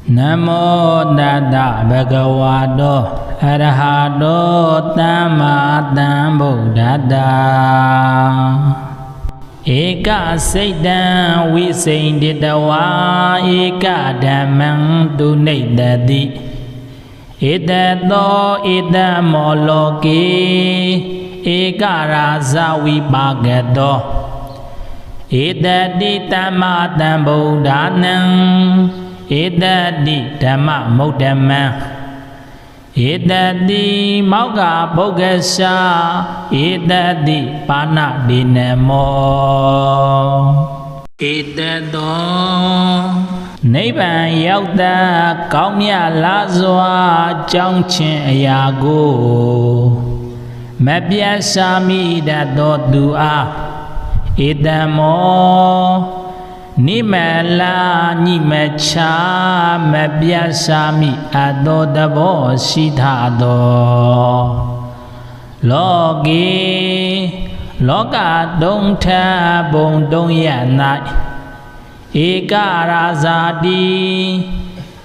Namo Tassa Bhagavato Arahato Samma Sambuddhassa Eka Saitam Visinditawa Eka Dhammam Tunidati Itato Itamoloki Eka Rasa Vipagato Itati Tamma Sambuddhanam Itati Dhamma Muddhamma Itati Mauga Bogasa Itati Pana Dinamo Itato Nibbana Yaukta Kaumya Lazwa Changchin Ayago Mapyasami Dato Dua Itamo Nimala Nimecha Mapyasami Adodabo Sithado Logi Loka Dongta Bong Dongyanai Eka Razadi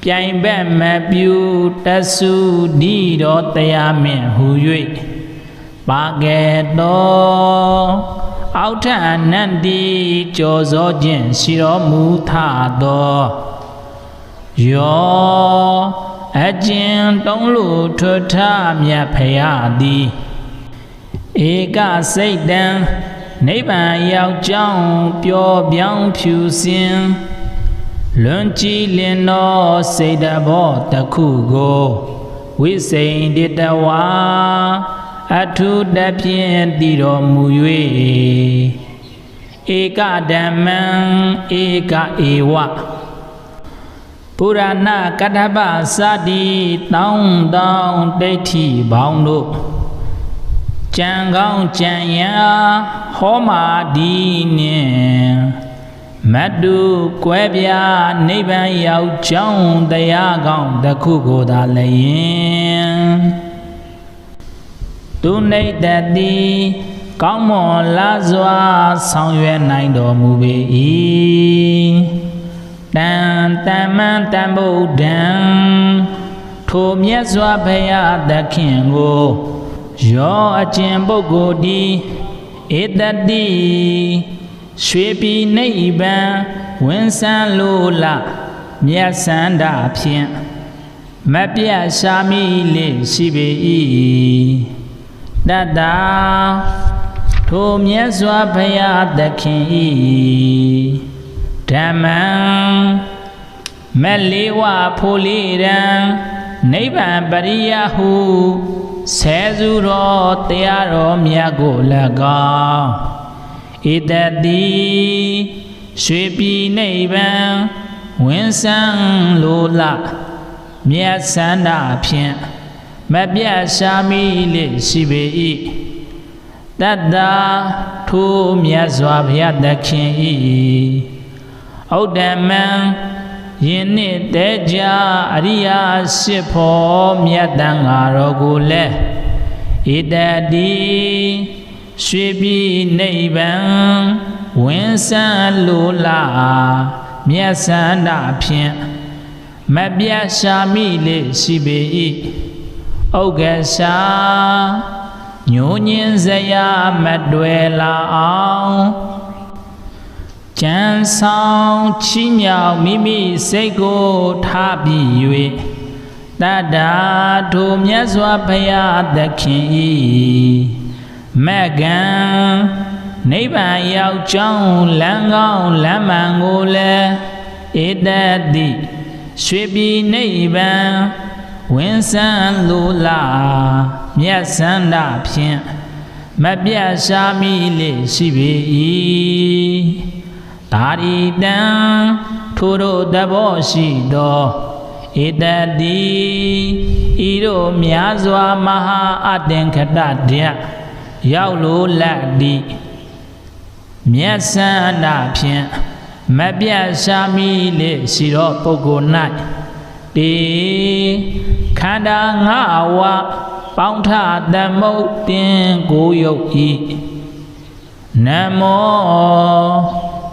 Piain Mapyu Tasu Dido Tayamin Huyui Pagedo Auta Nandi Jozo Jin Shiro Mutado Yo Ajin Donglu Tuta Mya Payadi Eka Saitam Nibbana Yao Jiang Pyo Biang Pyu Sin Lun Chi Lin No Saidabo Takugo Visinditawa Atu Dapien Diro Muyue Eka Dhammam Eka Ewa Purana Kadhaba Sadi Taung Taung Deiti Baundo Changgang Chanya Homa Dine Madu Kwebya Nibbana Yao Jiang Dayagang Dakugo Dalayin Tunidati Kaumo Lazwa Sangye Naido Mubi Dan Tamman Sambuddham Tho Myaswa Bhaya Dakhingo Yo Ajin Bogodi Itati Shwepi Nibbana Winsan Lola Myasanda Phien Mapyasami Le Shibi Dada Tho Myaswa Bhaya Dakhin Dhammam Melewa Pholiran Nibbana Pariyahu Sezuro Tayaro Myago Laga Itati Shwepi Nibbana Winsan Lola Myasanda Phien Mapyasami Le Shibi Dada Tho Myaswa Bhaya Dakhin Dhammam Yinni Teja Ariya Sipho Myatangaro Le Itati Shwepi Nibbana Winsan Lola Myasanda Phien Mapyasami Le Shibi Ogasa Nyonyin Zaya Madwela Aung Chan Sang Chi Myao Mimi Seiko Thabi Yue Dada Tho Myaswa Bhaya Dakhin Magan Nibbana Yao Jiang Langang Lammango Le Itati Shwepi Nibbana Winsan Lola Myasanda Phien Mapyasami Le Shibi Taritam Thuro Dabo Shido Itati Iro Myaswa Maha Atenkhatadya Yao Lo Ladi Myasanda Phien Mapyasami Le Shiro Poko Nai Ti Khanda Ngawa Paungtha Dhammo Tin Ko Yogi Namo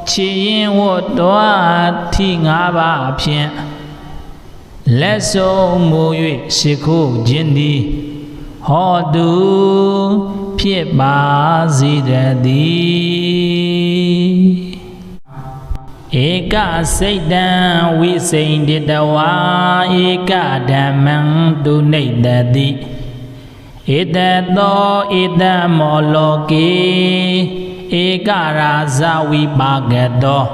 Chi Yin Wo Toa Thi Nga Ba Phien လက်ဆုံးမူ၍ရှိခိုးခြင်းသည်ဟောတုဖြစ်ပါစေတည်းဧကစိတ်တံဝိစိန်တတဝါဧကဓမ္မံတုနိတတိဧတသောဧတမောလောကေဧကရာဇဝိပါကတော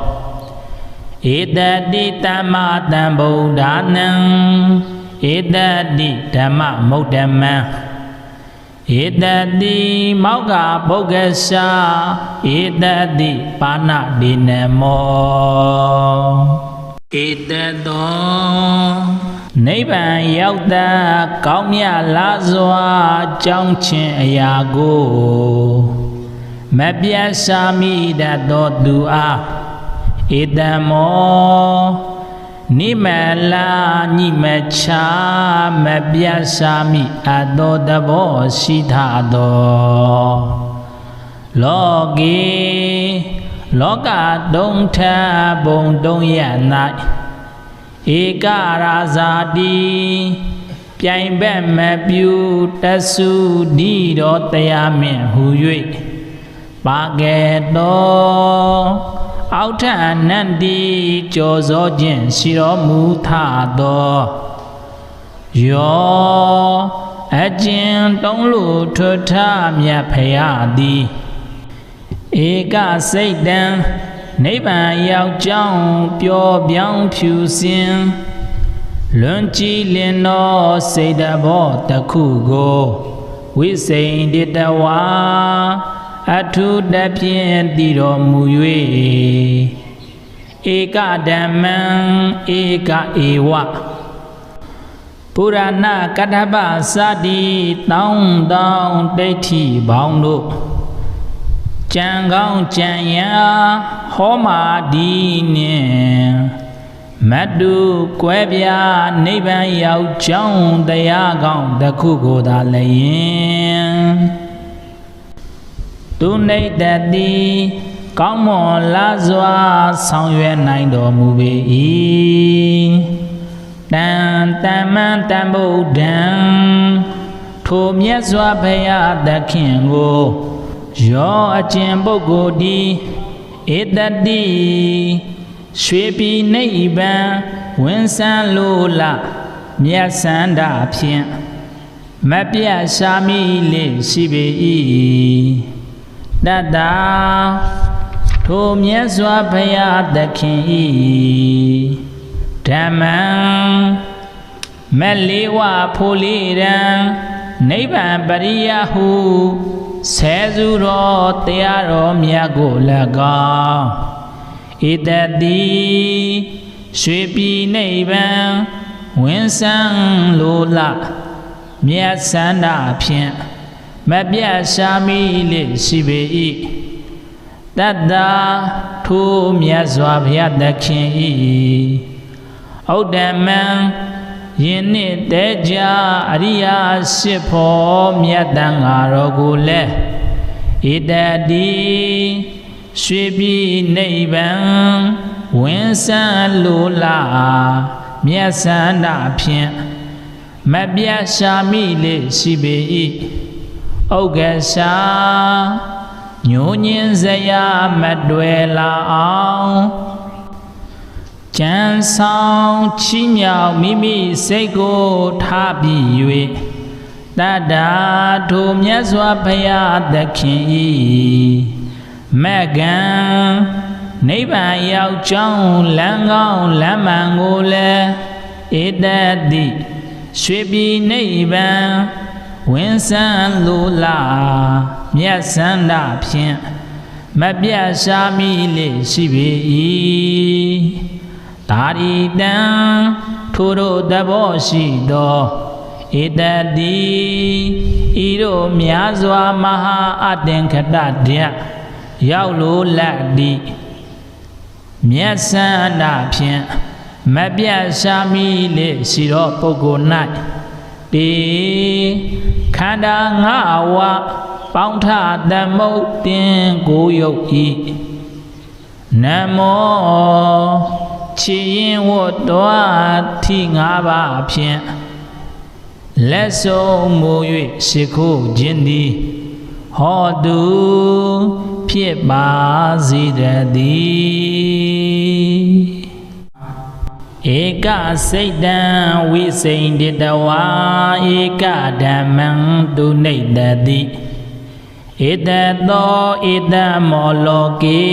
ဧတတိတမ္မတံဗုဒ္ဓနံဧတတိဓမ္မမုဒ္ဓမံဧတတိမောက္ခဗုဂ္ဂရှာဧတတိပါဏဒိနမောဧတသောနိဗ္ဗာန်ရောက်တာကောင်းမြတ်လားစွာကြောင်းခြင်းအရာကိုမပြတ်စာမိတတ်သောသူအားဧတမောနိမလာညိမချာမပြတ်စာမိအပ်သောသဘောရှိထသောလောကေလောကတုံးထဘုံတုံးရ၌ဧကရာဇာတိပြိုင်ဘက်မပြူတဆုဒီတော်တရားမင်းဟူ၍ပါကဲ့သောအောက်ထအနန္တိကြောစောခြင်းရှိတော်မူထသောယောအကျဉ်တုံးလူထွထမြတ်ဖရာသည်ဧကစိတ်တံနိဗ္ဗာန်ရောက်ကြောင်းပျော်ပြောင်းဖြူစင်လွန်ကြည်လင်သောစိတ်တဘောတစ်ခုကိုဝိစိန်တတဝါအထုတဖြင့်တည်တော်မူ၍ဧကဓမ္မံဧကဧဝပုရဏကတ္ထပစတိတောင်းတောင်းဒိဋ္ဌိပေါင်းတို့ကြံကောင်းကြံရာဟောမာဒီနှင့်မတုကွဲပြားနိဗ္ဗာန်ရောက်ကြောင်းတရားကောင်းတစ်ခုကိုသာလည်းသူနိတ္တတိကောင်းမွန်လားစွာဆောင်ရွက်နိုင်တော်မူပေ၏တန်တမန်တန်ဗုဒ္ဓံထိုမြတ်စွာဘုရားသခင်ကိုယောအကျင့်ပုဂ္ဂိုလ်ဒီဧတတိရွှေပြည်နိဗ္ဗာန်ဝင်ဆန်းလိုလားမြတ်စန္ဒဖြင့်မပြတ်ရှာမိလေရှိပေ၏တတ္တာထိုမြတ်စွာဘုရားသခင်၏ဓမ္မံမလေးဝဖိုလေးရန်နိဗ္ဗာန်ပရိယဟုဆဲစုတော်တရားတော်မြတ်ကို၎င်းဧတတိရွှေပြည်နိဗ္ဗာန်ဝင်ဆန်းလိုလားမြတ်စန္ဒဖြင့်မပြတ်ရှာမိလေရှိပေ၏တတ္တာထိုမြတ်စွာဘုရားသခင်၏ဩဒ္ဓမံယင်းနှင့်တဲကြအရိယာရှိဖို့မြတ်တန်ဃာတော်ကိုလည်းဧတတိရွှေပြည်နိဗ္ဗာန်ဝင်ဆန်းလိုလားမြတ်စန္ဒဖြင့်မပြတ်ရှာမိလေရှိပေ၏ဥက္ကရှာညိုညင်းစရာမတွေ့လာအောင်ကြံဆောင်ချီးမြှောက်မိမိစိတ်ကိုထားပြီး၍တတ္တာထိုမြတ်စွာဘုရားသခင်၏မကံနိဗ္ဗာန်ရောက်ကြောင်းလမ်းကောင်းလမ်းမှန်ကိုလည်းဧတတိရွှေပြည်နိဗ္ဗာန်ဝင်ဆန်းလိုလားမြတ်စန္ဒဖြင့်မပြတ်ရှာမိလေရှိပေ၏ဒါရီတံထိုတို့သဘောရှိသောဧတတိဤတို့များစွာမဟာအတ္တင်ခတတ္တရောက်လိုလက်သည်မြတ်စန္ဒဖြင့်မပြတ်ရှာမိလေရှိသောပုဂ္ဂိုလ်၌တေခန္ဓာငါးဝါးပေါင်းထသမုတ်တင်ကိုယုတ်ဤနမော ချီရင်ဝတ်တော်ထိငါးပါးဖြင့်လက်ဆုံးမူ၍ရှိခိုးခြင်းသည်ဟောတုဖြစ်ပါစေတည်းဧကစိတ်တံဝိစိန္ဒတဝါဧကဓမ္မံတုနိတတိဧတသောဧတမောလောကေ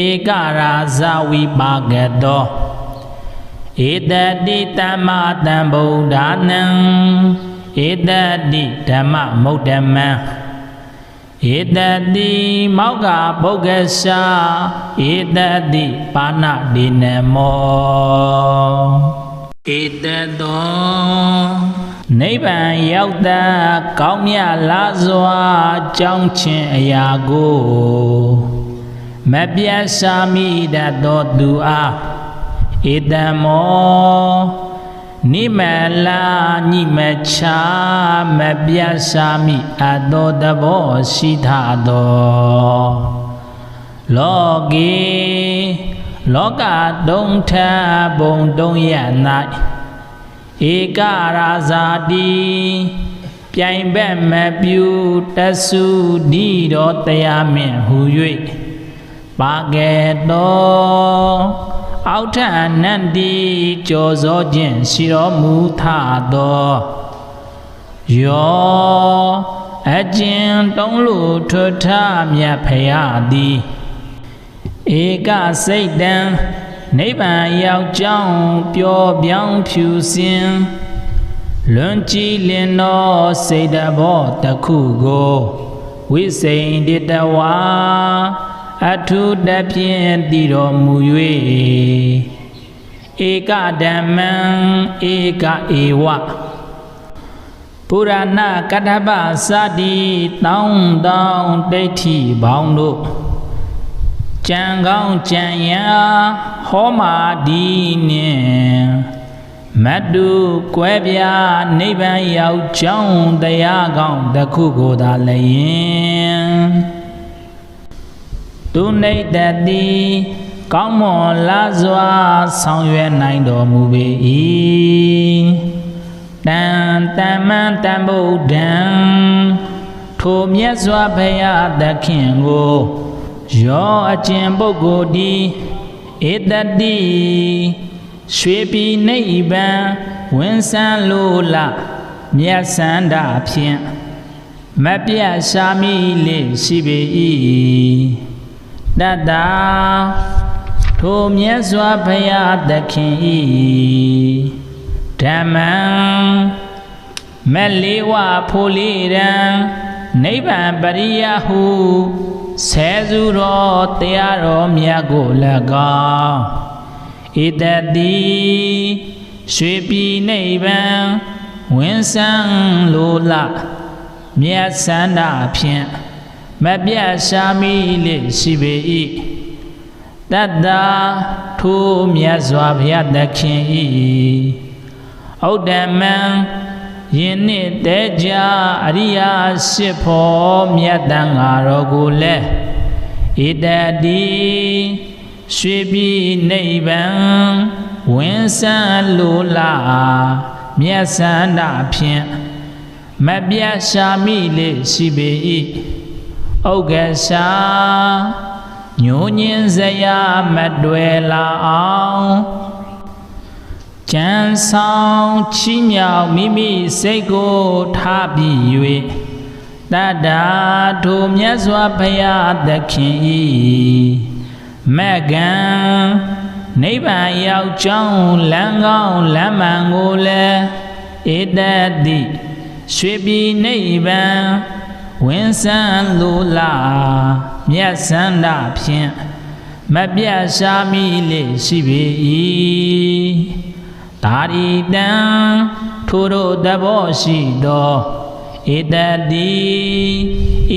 ဧကရာဇဝိပါကတောဧတတိတမ္မတံဗုဒ္ဓနံဧတတိဓမ္မမုဒ္ဓမံဧတတိမောက္ခပုဂ္ဂရှာဧတတိပါဏတိနမောဧတသောနိဗ္ဗာန်ရောက်တာကောင်းမြတ်လားစွာကြောင်းခြင်းအရာကိုမပြတ်စာမိတတ်သောသူအားဧတမောနိမလာညိမချာမပြတ်စာမိအပ်သောသဘောရှိထသောလောကေလောကတုံထဘုံတုံရ၌ဧကရာဇာတိပြိုင်ဘက်မပြုတဆုဒီတော်တရားမြင့်ဟူ၍ပါကဲ့သောအောက်ထအနန္တိကြောစောခြင်းရှိတော်မူထသောယောအကျဉ်တုံးလို့ထွထမြတ်ဖရာသည်ဧကစိတ်တံနိဗ္ဗာန်ရောက်ကြောင်းပျော်ပြောင်းဖြူစင်လွန်ကြည်လင်သောစိတ်တဘောတစ်ခုကိုဝိစိန္ဒတဝါအထုတဖြင့်တည်တော်မူ၍ဧကဓမ္မံဧကဧဝပုရဏကတ္ထပစတိတောင်းတောင်းဒိဋ္ဌိဘောင်းတို့ကြံကောင်းကြံရာဟောမာဒီနှင့်မတုကွဲပြားနိဗ္ဗာန်ရောက်ကြောင်းတရားကောင်းတစ်ခုကိုသာလျင်သူနေတတိကောင်းမွန်လားစွာဆောင်ရွက်နိုင်တော်မူပေ၏တန်တမန်တန်ဗုဒ္ဓံထိုမြတ်စွာဘုရားသခင်ကိုယောအကျင့်ပုဂ္ဂိုလ်ဒီဧတတိရွှေပြည်နိဗ္ဗာန်ဝင်ဆန်းလိုလားမြတ်စန္ဒဖြင့်မပြတ်ရှာမိလေရှိပေ၏တတ္တာထိုမြတ်စွာဘုရားသခင်၏ဓမ္မံမလေးဝဖိုလိရန်နိဗ္ဗာန်ပရိယဟုဆဲစုတော်တရားတော်မြတ်ကို၎င်းဧတတိရွှေပြည်နိဗ္ဗာန်ဝင်ဆန်းလိုလားမြတ်စန္ဒဖြင့်မပြတ်ရှာမိလေရှိပေ၏တတ္တာထိုမြတ်စွာဘုရားသခင်၏ဩဒ္ဓမံယင်းနှင့်တဲကြအရိယာရှိဖို့မြတ်တန်ဃာတော်ကိုလည်းဧတတိရွှေပြည်နိဗ္ဗာန်ဝင်ဆန်းလိုလားမြတ်စန္ဒဖြင့်မပြတ်ရှာမိလေရှိပေ၏ဥက္ကရှာညိုညင်းစရာမတွေ့လာအောင်ကြံဆောင်ချီးမြှောက်မိမိစိတ်ကိုထားပြီး၍တတ္တာထိုမြတ်စွာဘုရားသခင်၏မကံနိဗ္ဗာန်ရောက်ကြောင်းလမ်းကောင်းလမ်းမှန်ကိုလည်းဧတတိရွှေပြည်နိဗ္ဗာန်ဝင်ဆန်းလိုလားမြတ်စန္ဒဖြင့်မပြတ်ရှာမိလေရှိပေ၏တာရိတံထိုတို့သဘောရှိသောဧတတိ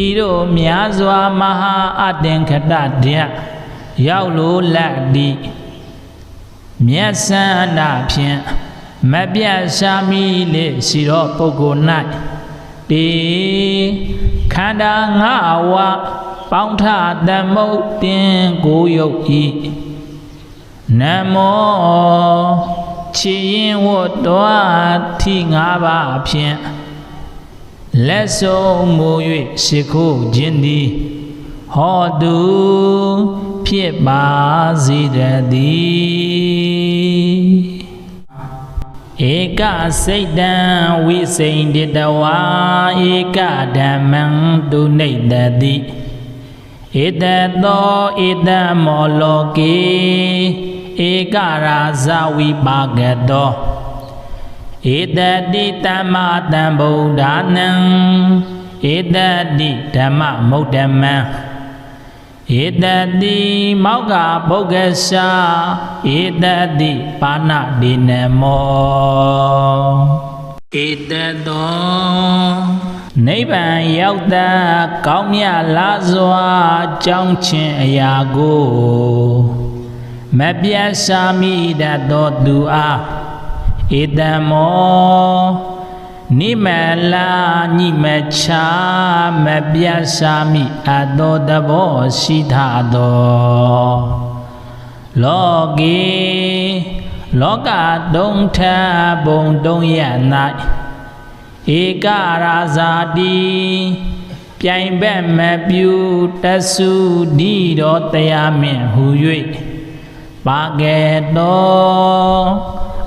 ဤတို့များစွာမဟာအတ္တင်္ခတတယရောက်လိုလက်သည်မြတ်စန္ဒဖြင့်မပြတ်ရှာမိလေရှိသောပုဂ္ဂိုလ်၌တေခန္ဓာငါးဝါပေါင်းထသမုတ်တင်ကိုယုတ်ဤ Namo Chiyin Wotoa Thi Ngã Ba Phiên Leso Muyue Sikho Jindi Ho Du Phiet Ba Zidadi Eka Seidan Visinditawa Eka Dhammang Dunedadi Etato Etamoloki Eka Rasa Vipagato Etati Dhamma Buddhanam Etati Dhamma Muddhamam Etati Mokka Bogasa Etati Pana Dinamo Etato Nibbānရောက်တာကောင်းမြတ်လာစွာကြောင်းချင်းအရာကိုမပြတ်စာမိတတ်သောသူအားဧတမောနိမလာညိမချာမပြတ်စာမိအပ်သောသဘောရှိထသောလောကေလောကတုံးထဘုံတုံးရ၌ဧကရာဇာတိပြိုင်ဘက်မပြူတဆုဒီတော်တရားမင်းဟူ၍ပါကဲ့သော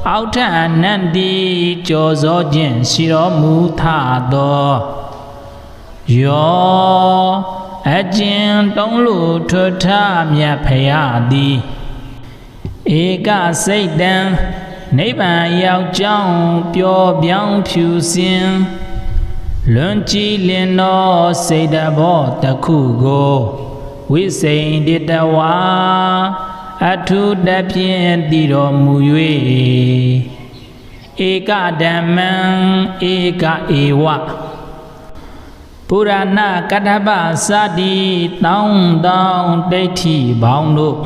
အောက်ထအနန္တိကြောစောခြင်းရှိတော်မူထသောယောအကျဉ်တုံးလို့ထွထမြတ်ဖရာသည်ဧကစိတ်တံနိဗ္ဗာန်ရောက်ကြောင်းပျော်ပြောင်းဖြူစင်လွန်ကြည်လင်သောစိတ်တဘောတစ်ခုကိုဝိစိန္ဒတဝါအထုတဖြင့်တည်တော်မူ၍ဧကဓမ္မံဧကဧဝပုရဏကတ္ထပစတိတောင်းတောင်းဒိဋ္ဌိပေါင်းတို့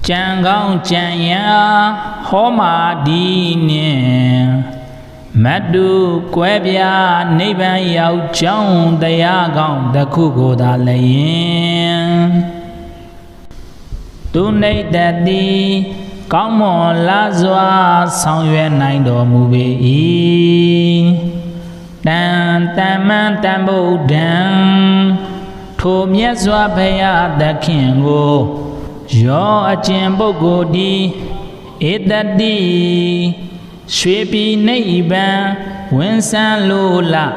ကြံကောင်းကြံရာဟောမာဒီနှင့်မတုကွဲပြားနိဗ္ဗာန်ရောက်ကြောင်းတရားကောင်းတစ်ခုကိုသာလည်းသူနေတတ်သည်ကောင်းမွန်လာစွာဆောင်ရွက်နိုင်တော်မူပေ၏တန်တမန်တန်ဗုဒ္ဓံထိုမြတ်စွာဘုရားသခင်ကိုယောအကျင့်ပုဂ္ဂိုလ်ဒီဧတတိရွှေပြည်နိဗ္ဗာန်ဝင်ဆန်းလိုလား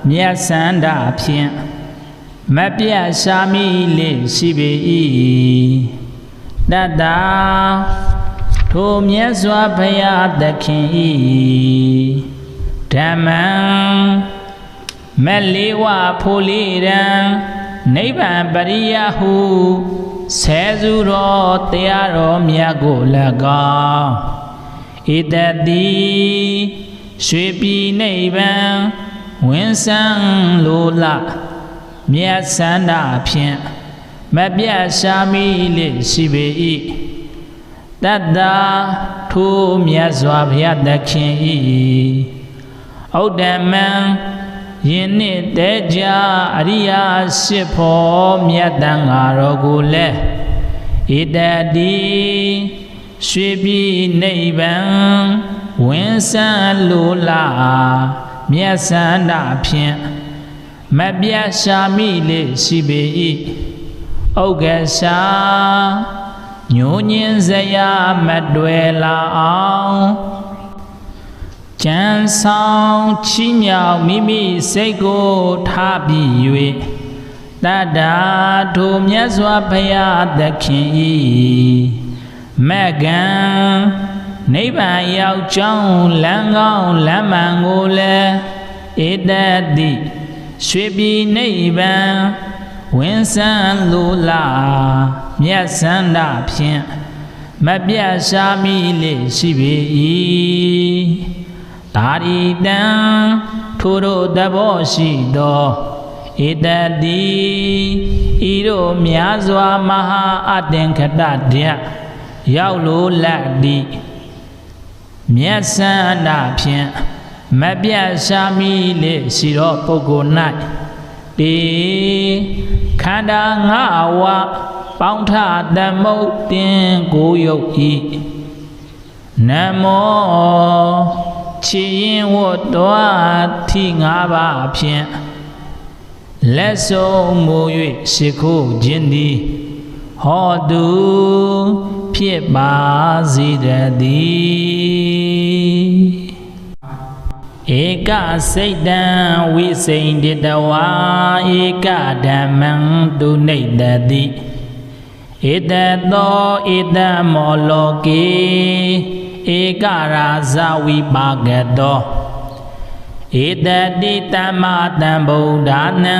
မြတ်စန္ဒဖြင့်မပြတ်ရှာမိလေရှိပေ၏တတ္တာထိုမြတ်စွာဘုရားသခင်၏ဓမ္မံမလေးဝဖိုလေးရန်နိဗ္ဗာန်ပရိယဟုဆဲစုတော်တရားတော်မြတ်ကို၎င်းဧတတိရွှေပြည်နိဗ္ဗာန်ဝင်ဆန်းလိုလားမြတ်စန္ဒဖြင့်မပြတ်ရှာမိလေရှိပေ၏တတ္တာထိုမြတ်စွာဘုရားသခင်၏ဩဒ္ဓမံယင်းနှင့်တဲကြအရိယာရှိဖို့မြတ်တန်ဃာတော်ကိုလည်းဧတတိရွှေပြည်နိဗ္ဗာန်ဝင်ဆန်းလိုလားမြတ်စန္ဒဖြင့်မပြတ်ရှာမိလေရှိပေ၏ဥက္ကရှာညိုညင်းစရာမတွေ့လာအောင်ကြံဆောင်ချီးမြှောက်မိမိစိတ်ကိုထားပြီး၍တတ္တာထိုမြတ်စွာဘုရားသခင်၏မကံနိဗ္ဗာန်ရောက်ကြောင်းလမ်းကောင်းလမ်းမှန်ကိုလည်းဧတတိရွှေပြည်နိဗ္ဗာန်ဝင်ဆန်းလိုလားမြတ်စန္ဒဖြင့်မပြတ်ရှာမိလေရှိပေ၏ဒါရီတံထိုတို့သဘောရှိသောဧတတိဤတို့များစွာမဟာအတ္တင်ခတတ္တရောက်လိုလက်သည်မြတ်စန္ဒဖြင့်မပြတ်ရှာမိလေရှိသောပုဂ္ဂိုလ်၌တေခန္ဓာငါးဝ ပေါင်းထတမုတ်တင်ကိုယုတ်ဤနမောချီရင်ဝတ်တော်ထိ၅ပါးဖြင့်လက်ဆုံးမူ၍ရှိခိုးခြင်းသည်ဟောတုဖြစ်ပါစေတည်းဧကစိတ်တံဝိစိန်တတဝါဧကဓမ္မံတုနိတတိဧတသောဧတမောလောကေဧကရာဇဝိပါကတောဧတတိတမ္မတံဗုဒ္ဓနံ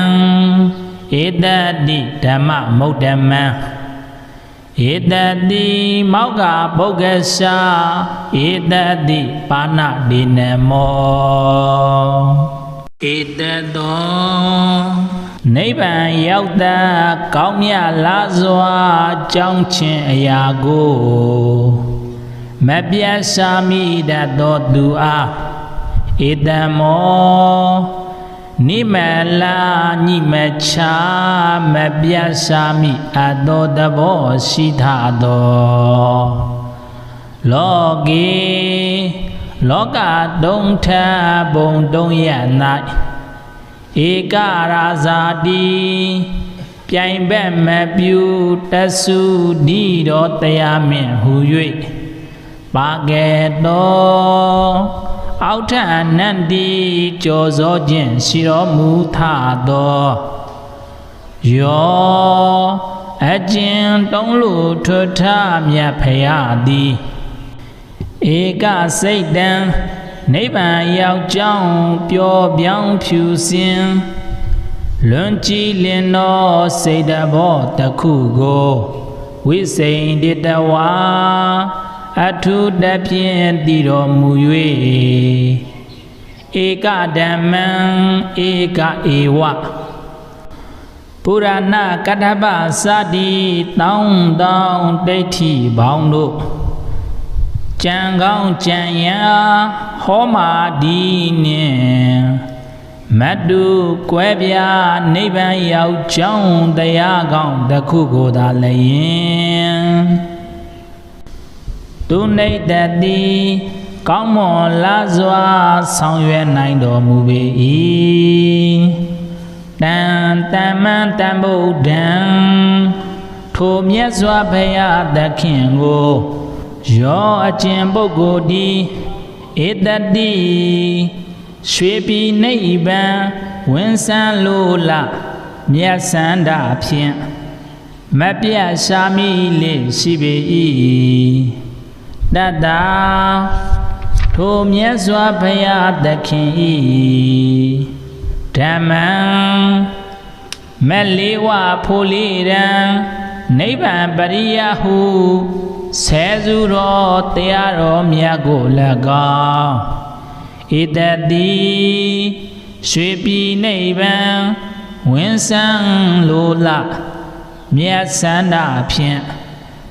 ဧတတိဓမ္မမုဒ္ဓမံဧတတိမောက္ခဗုဂ္ဂရှာဧတတိပါဏဒေနမောဧတတောနိဗ္ဗာန်ရောက်တာကောင်းမြတ်လားစွာကြောင်းခြင်းအရာကိုမပြတ်စာမိတတ်သောသူအားဧတမောနိမလာညိမချာမပြတ်စာမိအပ်သောသဘောရှိထသောလောကေလောကတုံထဘုံတုံရ၌ဧကရာဇာတိပြိုင်ဘက်မပြုတဆုဒီတော်တရားမြင့်ဟု၍ပါကဲ့သောအောက်ထအနန္တိကြောစောခြင်းရှိတော်မူထသောယောအကျဉ်တုံးလို့ထွထမြတ်ဖရာသည်ဧကစိတ်တံနိဗ္ဗာန်ရောက်ကြောင်းပျော်ပြောင်းဖြူစင်လွန်ကြည်လင်သောစိတ်တဘောတစ်ခုကိုဝိစိန်တတဝါအထုတဖြင့်တည်တော်မူ၍ဧကဓမ္မံဧကဧဝပုရဏကတ္ထပစတိတောင်းတောင်းဒိဋ္ဌိဘောင်းတို့ကြံကောင်းကြံရဟောမာဒီနှင့်မတုကွဲပြားနိဗ္ဗာန်ရောက်ကြောင်းတရားကောင်းတစ်ခုကိုသာလည်းသူနေတတိကောင်းမွန်လာစွာဆောင်ရွက်နိုင်တော်မူပေ၏တန်တမန်တန်ဗုဒ္ဓံထိုမြတ်စွာဘုရားသခင်ကိုယောအကျင့်ပုဂ္ဂိုလ်သည်ဧတတိရွှေပြည်နိဗ္ဗာန်ဝင်ဆန်းလိုလားမြတ်စန္ဒဖြင့်မပြတ်ရှာမိလေရှိပေ၏တတ္တာထိုမြတ်စွာဘုရားသခင်၏ဓမ္မံမလေးဝဖိုလေးရန်နိဗ္ဗာန်ပရိယဟုဆဲစုတော်တရားတော်မြတ်ကို၎င်းဧတတိရွှေပြည်နိဗ္ဗာန်ဝင်ဆန်းလိုလားမြတ်စန္ဒဖြင့်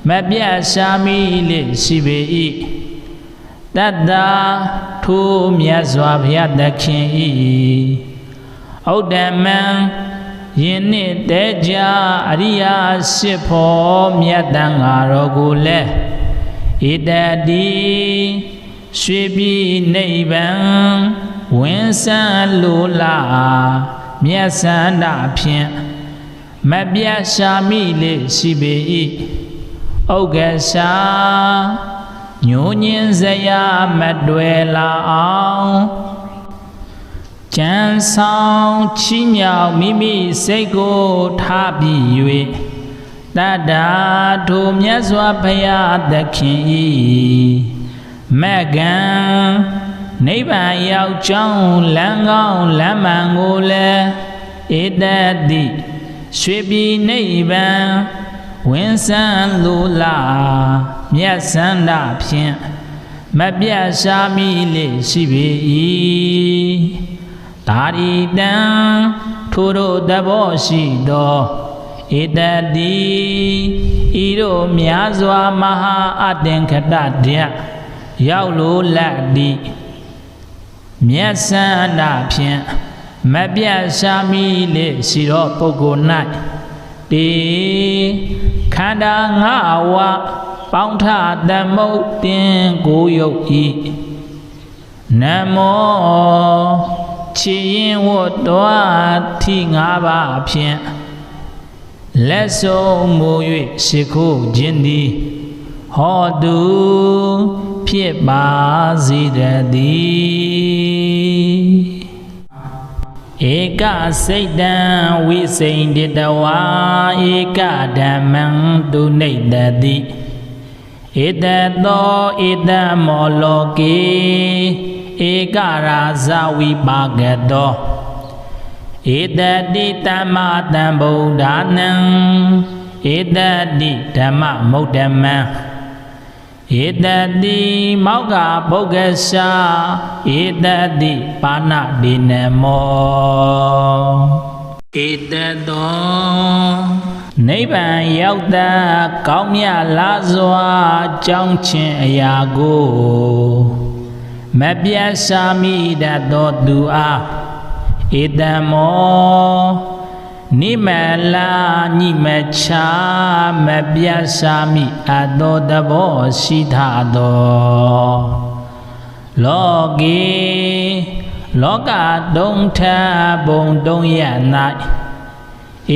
မပြတ်ရှာမိလေရှိပေ၏တတ္တာထိုမြတ်စွာဘုရားသခင်၏ဩဒ္ဓမံယင်းနှစ်တည်းကြအရိယာရှိဖို့မြတ်တန်ဃာတော်ကိုလည်းဧတတိရွှေပြည်နိဗ္ဗာန်ဝင်ဆန်းလိုလားမြတ်စန္ဒဖြင့်မပြတ်ရှာမိလေရှိပေ၏ဥက္ကရှာညိုညင်းစရာမတွေ့လာအောင်ကြံဆောင်ချီးမြှောက်မိမိစိတ်ကိုထားပြီး၍တတ္တာထိုမြတ်စွာဘုရားသခင်၏မကံနိဗ္ဗာန်ရောက်ကြောင်းလမ်းကောင်းလမ်းမှန်ကိုလည်းဧတတိရွှေပြည်နိဗ္ဗာန်ဝင်ဆန်းလိုလားမြတ်စန္ဒဖြင့်မပြတ်ရှာမိလေရှိပေ၏သာရိတံထိုတို့သဘောရှိသောဧတတိဤတို့များစွာမဟာအတ္တင်္ခတတယရောက်လိုလက်သည်မြတ်စန္ဒဖြင့်မပြတ်ရှာမိလေရှိသောပုဂ္ဂိုလ်၌ တေခန္ဓာငါးဝပေါင်းထသမုတ်တင်ကိုယုတ်ဤနမောချီရင်ဝတ်တော်ထိငါးပါးဖြင့်လက်ဆုံးမူ၍ရှိခိုးခြင်းသည်ဟောတုဖြစ်ပါစေတည်းဧကစိတ်တံဝိစိန်တတဝါဧကဓမ္မံတုနိတတိဧတသောဧတမောလောကေဧကရာဇဝိပါကတောဧတတိတမ္မာတံဗုဒ္ဓနံဧတတိဓမ္မမုဒ္ဓမံဧတတိမောက္ခဗုဂ္ဂရှာဧတတိပါဏတိနမောဧတသောနိဗ္ဗာန်ရောက်တာကောင်းမြတ်လားစွာကြောင်းခြင်းအရာကိုမပြတ်စာမိတတ်သောသူအားဧတမောနိမလာညိမချာမပြတ်စာမိအပ်သောသဘောရှိထသောလောကေလောကတုံထဘုံတုံရ၌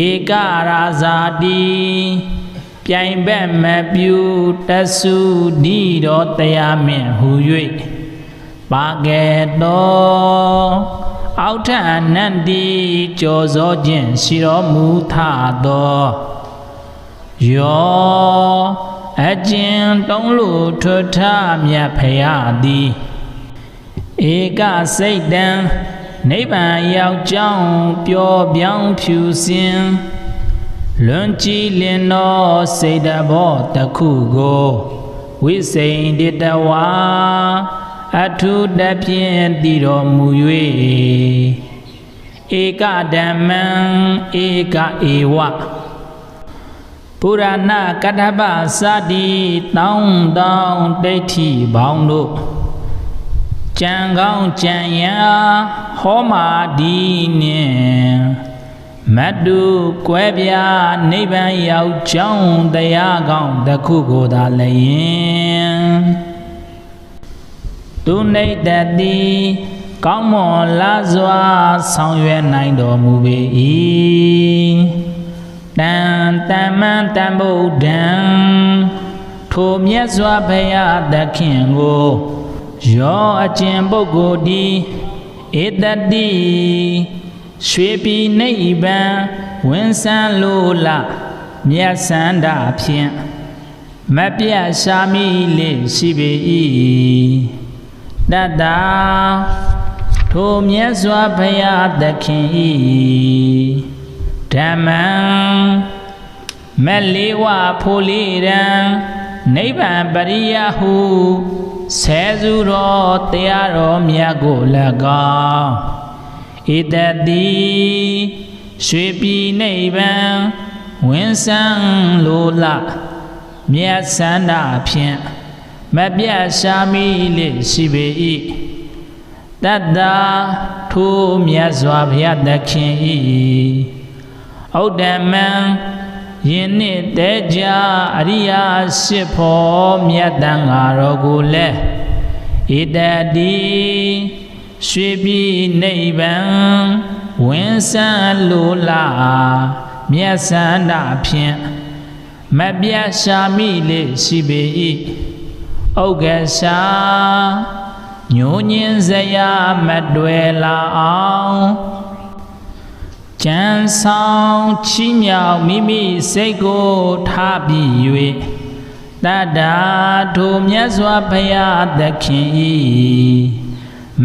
ဧကရာဇာတိပြိုင်ဘက်မပြူတဆုဒီတော်တရားမြင့်ဟူ၍ပါကဲ့သောအောက်ထအနန္တိကြောစောခြင်းရှိတော်မူထသောယောအကျဉ်တုံးလို့ထွထမြတ်ဖရာသည်ဧကစိတ်တံနိဗ္ဗာန်ရောက်ကြောင်းပျော်ပြောင်းဖြူစင်လွန်ကြည်လင်သောစိတ်တဘောတစ်ခုကိုဝိစိန်တတဝါအထုတဖြင့်တည်တော်မူ၍ဧကဓမ္မံဧကဧဝပုရဏကတ္ထပစတိတောင်းတောင်းဒိဋ္ဌိဘောင်းတို့ကြံကောင်းကြံရာဟောမာဒီနှင့်မတုကွဲပြားနိဗ္ဗာန်ရောက်ကြောင်းတရားကောင်းတစ်ခုကိုသာလျင်သူနိတတိကောင်းမွန်လားစွာဆောင်ရွက်နိုင်တော်မူပေ၏တန်တမန်တန်ဗုဒ္ဓံထိုမြတ်စွာဘုရားသခင်ကိုယောအကျင့်ပုဂ္ဂိုလ်ဒီဧတတိရွှေပြည်နိဗ္ဗာန်ဝင်ဆန်းလိုလားမြတ်စန္ဒဖြင့်မပြတ်ရှာမိလေရှိပေ၏တတ္တာထိုမြတ်စွာဘုရားသခင်၏ဓမ္မံမလေးဝဖိုလိရန်နိဗ္ဗာန်ပရိယဟုဆဲစုတော်တရားတော်မြတ်ကို၎င်းဧတတိရွှေပြည်နိဗ္ဗာန်ဝင်ဆန်းလိုလားမြတ်စန္ဒဖြင့်မပြတ်ရှာမိလေရှိပေ၏တတ္တာထိုမြတ်စွာဘုရားသခင်၏ဩဒ္ဓမံယင်းနှင့်တည်းကြအရိယာရှိဖို့မြတ်တန်ဃာတော်ကိုလည်းဧတတိရွှေပြည်နိဗ္ဗာန်ဝင်ဆန်းလိုလားမြတ်စန္ဒဖြင့်မပြတ်ရှာမိလေရှိပေ၏ဥက္ကရှာညိုညင်းစရာမတွေ့လာအောင်ကြံဆောင်ချီးမြှောက်မိမိစိတ်ကိုထားပြီး၍တတ္တာထိုမြတ်စွာဘုရားသခင်၏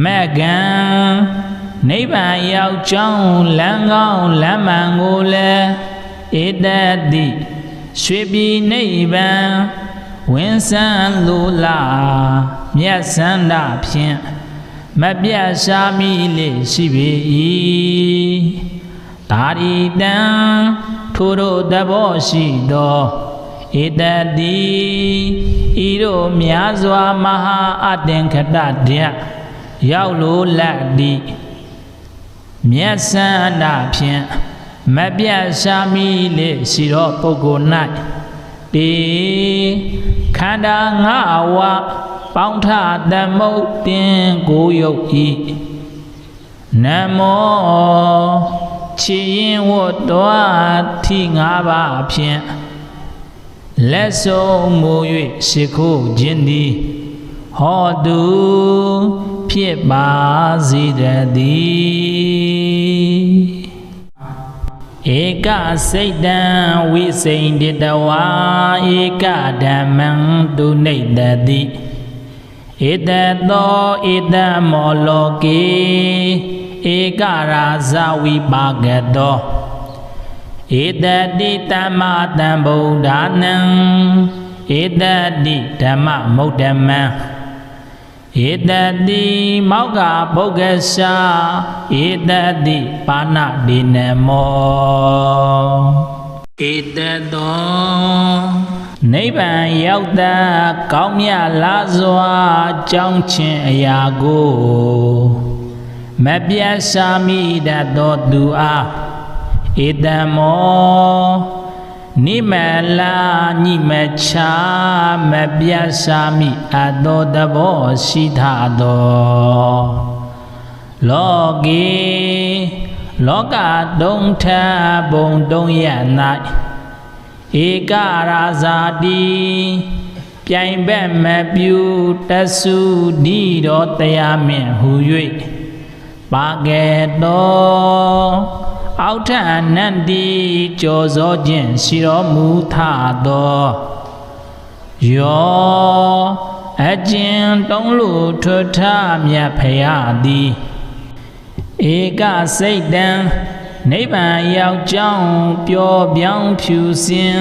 မကံနိဗ္ဗာန်ရောက်ကြောင်းလမ်းကောင်းလမ်းမှန်ကိုလည်းဧတတိရွှေပြည်နိဗ္ဗာန်ဝင်ဆန်းလိုလားမြတ်စန္ဒဖြင့်မပြတ်ရှာမိလေရှိပေ၏တာရိတံထိုတို့သဘောရှိသောဧတတိဤတို့များစွာမဟာအတ္တင်္ခတတယရောက်လိုလက်သည်မြတ်စန္ဒဖြင့် မပြတ်ရှာမိလေရှိသောပုဂ္ဂိုလ်၌တေခန္ဓာငါးဝါပေါင်းထသမုတ်တင်ကိုယုတ်ဤနမောချီရင်ဝတ်တော်ထီငါးပါးဖြင့်လက်ဆုံးမူ၍ရှိခိုးခြင်းသည်ဟောတုဖြစ်ပါစေတည်းဧကစိတ်တံဝိစိန်တတဝါဧကဓမ္မံတုနိတ္တိဧတသောဧတမောလောကေဧကရာဇဝိပါကတောဧတတိတမ္မတံဗုဒ္ဓနံဧတတိဓမ္မမုဒ္ဓမံဧတတိမောက္ခဗုဂ္ဂရှာဧတတိပါဏတိနမောဧတတောနိဗ္ဗာန်ရောက်တာကောင်းမြတ်လာစွာကြောင်းခြင်းအရာကိုမပြတ်ရှာမိတတ်သောသူအားဧတမောနိမလာညိမချာမပြတ်ရှာမိအပ်သောသဘောရှိထသောလောကေလောကတုံထဘုံတုံရ၌ဧကရာဇာတိပြိုင်ဘက်မပြုတဆုဒီတော်တရားမြင့်ဟု၍ပါကဲ့တော်အောက်ထအနန္တိကြောစောခြင်းရှိတော်မူထသောယောအကျဉ်တုံးလို့ထွထမြတ်ဖရာသည်ဧကစိတ်တံနိဗ္ဗာန်ရောက်ကြောင်းပျော်ပြောင်းဖြူစင်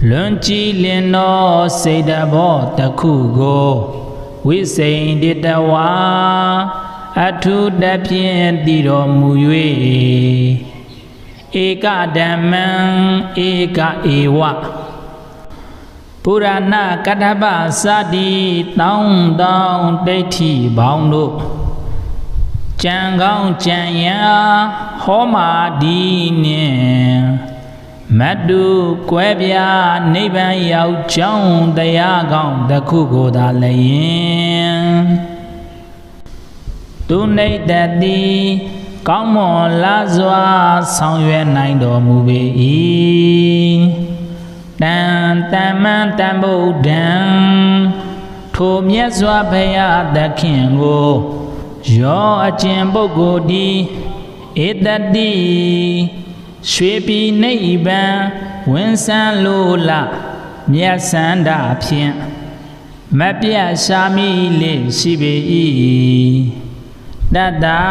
လွန်ကြည်လင်သောစိတ်တဘောတစ်ခုကိုဝိစိန်တတဝါအထုတဖြင့်တည်တော်မူ၍ဧကဓမ္မံဧကဧဝပုရဏကတ္ထပစတိတောင်းတောင်းဒိဋ္ဌိဘောင်းတို့ကြံကောင်းကြံရဟောမာဒီနှင့်မတုကွဲပြားနိဗ္ဗာန်ရောက်ကြောင်းတရားကောင်းတစ်ခုကိုသာလည်းသူနိတ္တိကောင်းမွန်လာစွာဆောင်ရွက်နိုင်တော်မူပေ၏တန်တမန်တန်ဗုဒ္ဓံထိုမြတ်စွာဘုရားသခင်ကိုယောအကျင့်ပုဂ္ဂိုလ်သည်ဧတတိရွှေပြည်နိဗ္ဗာန်ဝင်ဆန်းလိုလားမြတ်စန္ဒဖြင့်မပြတ်ရှာမိလေရှိပေ၏တတ္တာ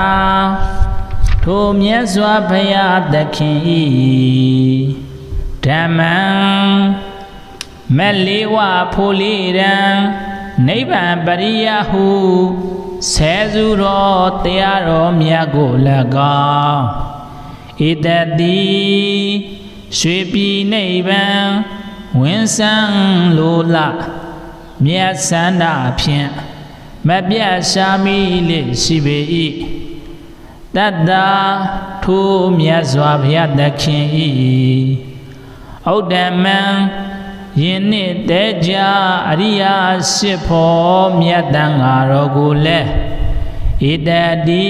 ထိုမြတ်စွာဘုရားသခင်၏ဓမ္မံမလေးဝဖိုလေးရန်နိဗ္ဗာန်ပရိယဟုဆဲစုတော်တရားတော်မြတ်ကို၎င်းဧတတိရွှေပြည်နိဗ္ဗာန်ဝင်ဆန်းလိုလားမြတ်စန္ဒဖြင့်မပြတ်ရှာမိလေရှိပေ၏တတ္တာထိုမြတ်စွာဘုရားသခင်၏ဩဒ္ဓမံယင်းနှစ်တည်းကြအရိယာရှိဖို့မြတ်တန်ဃာတော်ကိုလည်းဧတတိ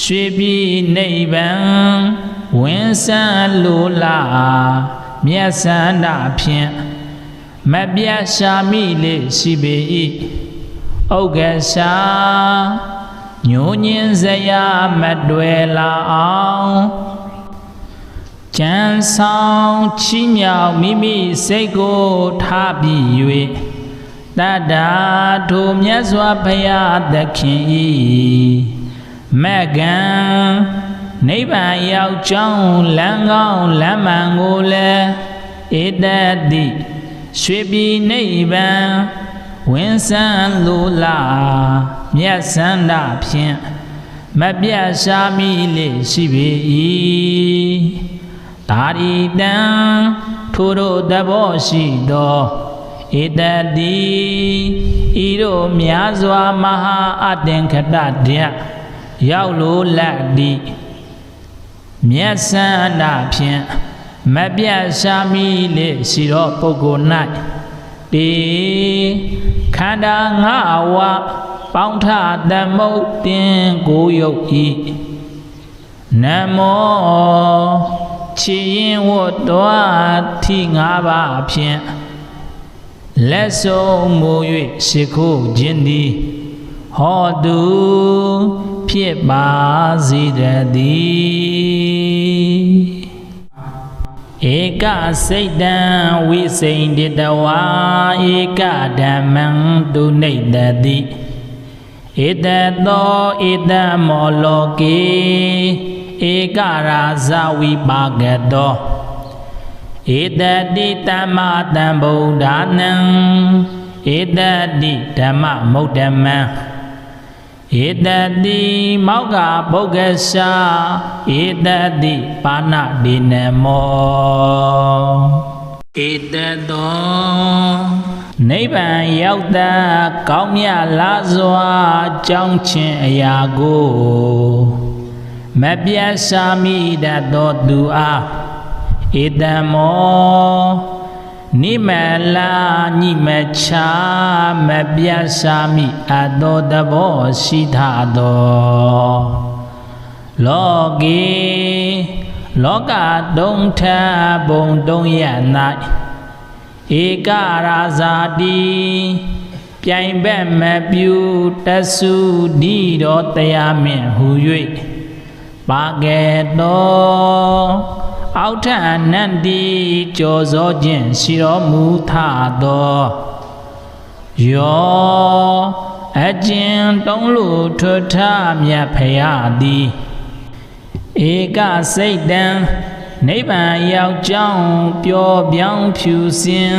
ရွှေပြည်နိဗ္ဗာန်ဝင်ဆန်းလိုလားမြတ်စန္ဒဖြင့်မပြတ်ရှာမိလေရှိပေ၏ဥက္ကရှာညိုညင်းစရာမတွေ့လာအောင်ကြံဆောင်ချီးမြှောက်မိမိစိတ်ကိုထားပြီး၍တတ္တာထိုမြတ်စွာဘုရားသခင်၏မကံနိဗ္ဗာန်ရောက်ကြောင်းလမ်းကောင်းလမ်းမှန်ကိုလည်းဧတတိရွှေပြည်နိဗ္ဗာန်ဝင်ဆန်းလိုလားမြတ်စန္ဒဖြင့်မပြတ်ရှာမိလေရှိပေ၏တာရိတံထိုတို့သဘောရှိသောဧတတိဤတို့များစွာမဟာအတ္တင်္ခတတ္တရောက်လိုလက်သည် မျက်စန္ဒဖြင့်မပြတ်ရှာမိလေရှိသောပုဂ္ဂိုလ်၌တေခန္ဓာငါးဝါပေါင်းထသမုတ်တင်ကိုယုတ်ဤနမောချီရင်ဝတ်တော်ထီငါးပါးဖြင့်လက်ဆုံးမူ၍ရှိခိုးခြင်းသည်ဟောတုဖြစ်ပါစေတည်းဧကစိတ်တံဝိစိန္ဒတဝါဧကဓမ္မံတုနိတတိဧတသောဧတမောလောကေဧကရာဇဝိပါကတောဧတတိတမ္မတံဗုဒ္ဓနံဧတတိဓမ္မမုဒ္ဓမံဧတတိမောက္ခဗုဂ္ဂရှာဧတတိပါဏဒေနမောဧတသောနိဗ္ဗာန်ရောက်တာကောင်းမြတ်လားစွာကြောင်းခြင်းအရာကိုမပြတ်ရှာမိတတ်သောသူအားဧတမောနိမလာညိမချာမပြတ်ရှာမိအပ်သောသဘောရှိထသောလောကေလောကတုံထဘုံတုံရ၌ဧကရာဇာတိပြိုင်ဘက်မပြုတဆုဒီတော်တရားမြင့်ဟူ၍ပါကဲ့သောအောက်ထအနန္တိကြောစောခြင်းရှိတော်မူထသောယောအကျဉ်တုံးလို့ထွထမြတ်ဖရာသည်ဧကစိတ်တံနိဗ္ဗာန်ရောက်ကြောင်းပျော်ပြောင်းဖြူစင်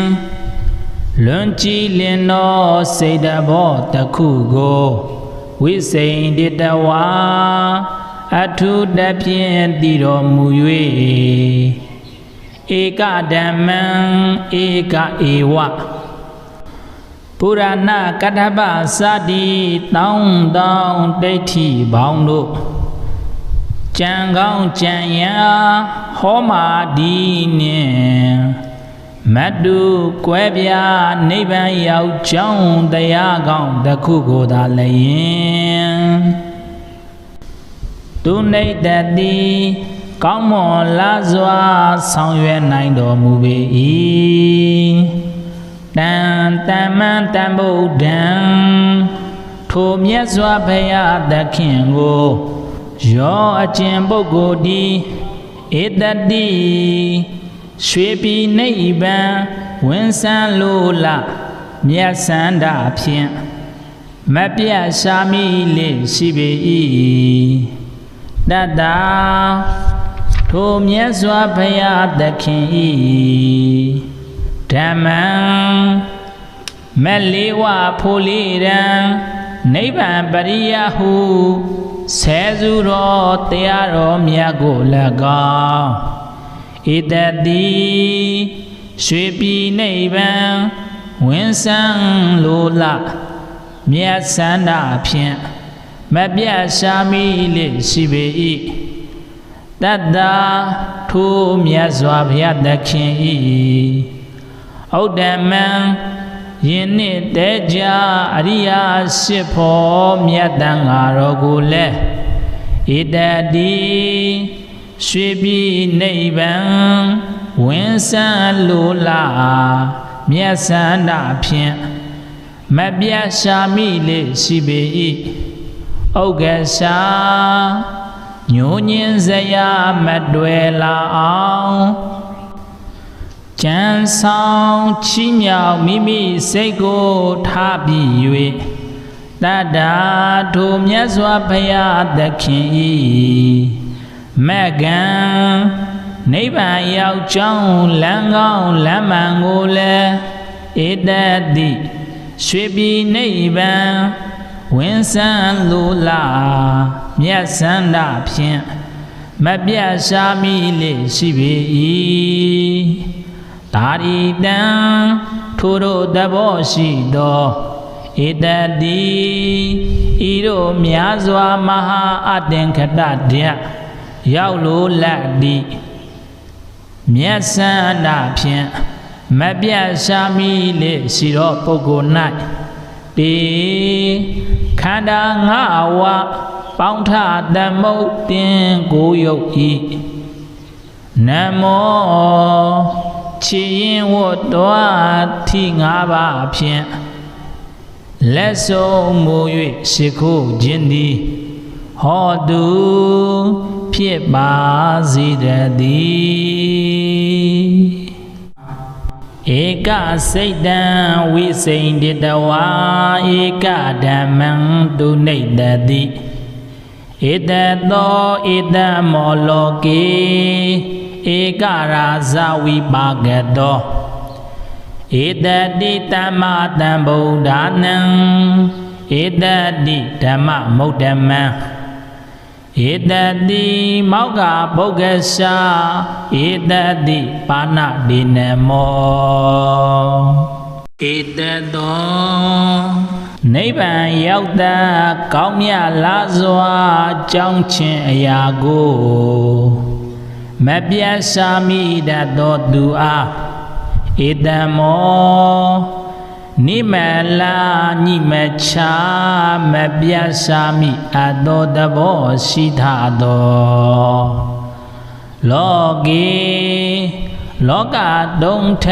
လွန်ကြည်လင်သောစိတ်တဘောတစ်ခုကိုဝိစိန္ဒတဝါအထုတဖြင့်တည်တော်မူ၍ဧကဓမ္မံဧကဧဝပုရဏကတ္ထပစတိတောင်းတောင်းဒိဋ္ဌိဘောင်းတို့ကြံကောင်းကြံရာဟောမာဒီနှင့်မတုကွဲပြားနိဗ္ဗာန်ရောက်ကြောင်းတရားကောင်းတစ်ခုကိုသာလျင်သူနေတတိကောင်းမွန်လားစွာဆောင်ရွက်နိုင်တော်မူပေ၏တန်တမန်တန်ဗုဒ္ဓံထိုမြတ်စွာဘုရားသခင်ကိုယောအကျင့်ပုဂ္ဂိုလ်ဒီဧတတိရွှေပြည်နိဗ္ဗာန်ဝင်ဆန်းလိုလားမြတ်စန္ဒဖြင့်မပြတ်ရှာမိလေရှိပေ၏တတ္တာထိုမြတ်စွာဘုရားသခင်၏ဓမ္မံမလေးဝဖိုလိရန်နိဗ္ဗာန်ပရိယဟုဆဲစုတော်တရားတော်မြတ်ကို၎င်းဧတတိရွှေပြည်နိဗ္ဗာန်ဝင်ဆန်းလိုလားမြတ်စန္ဒဖြင့်မပြတ်ရှာမိလေရှိပေ၏တတ္တာထိုမြတ်စွာဘုရားသခင်၏ဩဒ္ဓမံယင်းနှင့်တဲကြအရိယာရှိဖို့မြတ်တန်ဃာတော်ကိုလည်းဧတတိရွှေပြည်နိဗ္ဗာန်ဝင်ဆန်းလိုလားမြတ်စန္ဒဖြင့်မပြတ်ရှာမိလေရှိပေ၏ဥက္ကရှာညိုညင်းစရာမတွေ့လာအောင်ကြံဆောင်ချီးမြှောက်မိမိစိတ်ကိုထားပြီး၍တတ္တာထိုမြတ်စွာဘုရားသခင်၏မကံနိဗ္ဗာန်ရောက်ကြောင်းလမ်းကောင်းလမ်းမှန်ကိုလည်းဧတတိရွှေပြည်နိဗ္ဗာန်ဝင်ဆန်းလိုလားမြတ်စန္ဒဖြင့်မပြတ်ရှာမိလေရှိပေ၏တာရိတံထိုတို့သဘောရှိသောဧတတိဤတို့များစွာမဟာအတ္တင်္ခတတ ရောက်လို့လက်သည် မျက်စန္ဒဖြင့်မပြတ်ရှာမိလေရှိသောပုဂ္ဂိုလ်၌တေခန္ဓာငါးဝါပေါင်းထသမုတ်တင်ကိုယုတ်ဤနမောချီရင်ဝတ်တော်သီငါးပါးဖြင့်လက်ဆုံးမူ၍ရှိခိုးခြင်းသည်ဟောတုဖြစ်ပါစေတည်းဧကစိတ်တံဝိစိန်တတဝါဧကဓမ္မံတုနိတတိဧတသောဧတမောလောကေဧကရာဇဝိပါကတောဧတတိတမ္မတံဗုဒ္ဓနံဧတတိဓမ္မမုဒ္ဓမံဧတတိမောက္ခဗုဂ္ဂရှာဧတတိပါဏဒိနမောဧတတောနိဗ္ဗာန်ရောက်တာကောင်းမြတ်လားစွာကြောင်းခြင်းအရာကိုမပြတ်စာမိတတ်သောသူအားဧတမောနိမလာညိမချာမပြတ်စာမိအပ်သောသဘောရှိထသောလောကေလောကတုံးထ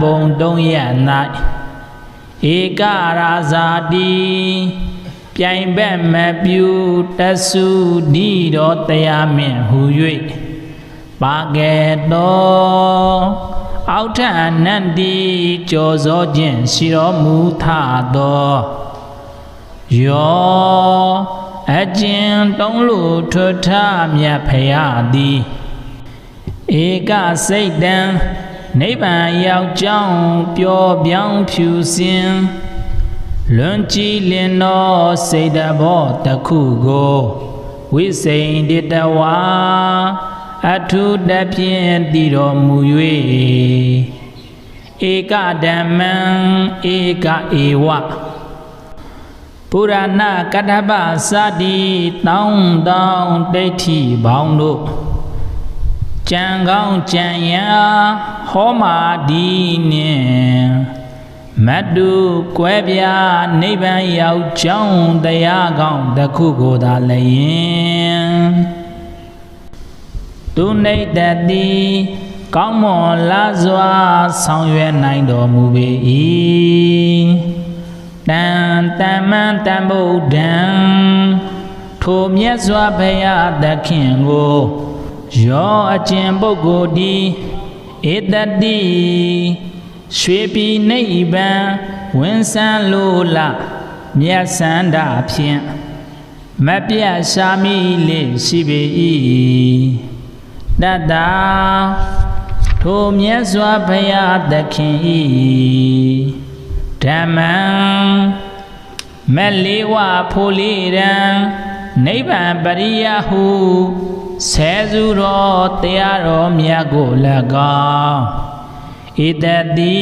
ဘုံတုံးရ၌ဧကရာဇာတိပြိုင်ဘက်မပြူတဆုဒီတော်တရားမင်းဟူ၍ပါကဲ့သောအောက်ထအနန္တိကြောစောခြင်းရှိတော်မူထသောယောအကျဉ်တုံးလူထွထမြတ်ဖရာသည်ဧကစိတ်တံနိဗ္ဗာန်ရောက်ကြောင်းပျော်ပြောင်းဖြူစင်လွန်ကြည်လင်သောစိတ်တဘောတစ်ခုကိုဝိစိန်တတဝါအထုတဖြင့်တည်တော်မူ၍ဧကဓမ္မံဧကဧဝပုရဏကတ္ထပစတိတောင်းတောင်းဒိဋ္ဌိဘောင်းတို့ကြံကောင်းကြံရာဟောမာဒီနှင့်မတုကွဲပြားနိဗ္ဗာန်ရောက်ကြောင်းတရားကောင်းတစ်ခုကိုသာလျင်သူနိတ္တတိကောင်းမွန်လားစွာဆောင်ရွက်နိုင်တော်မူပေ၏တန်တမန်တန်ဗုဒ္ဓံထိုမြတ်စွာဘုရားသခင်ကိုယောအကျင့်ပုဂ္ဂိုလ်ဒီဧတတိရွှေပြည်နိဗ္ဗာန်ဝင်ဆန်းလိုလားမြတ်စန္ဒဖြင့်မပြတ်ရှာမိလေရှိပေ၏တတ္တာထိုမြတ်စွာဘုရားသခင်၏ဓမ္မံမလေးဝဖိုလေးရန်နိဗ္ဗာန်ပရိယဟုဆဲစုတော်တရားတော်မြတ်ကို၎င်းဧတတိ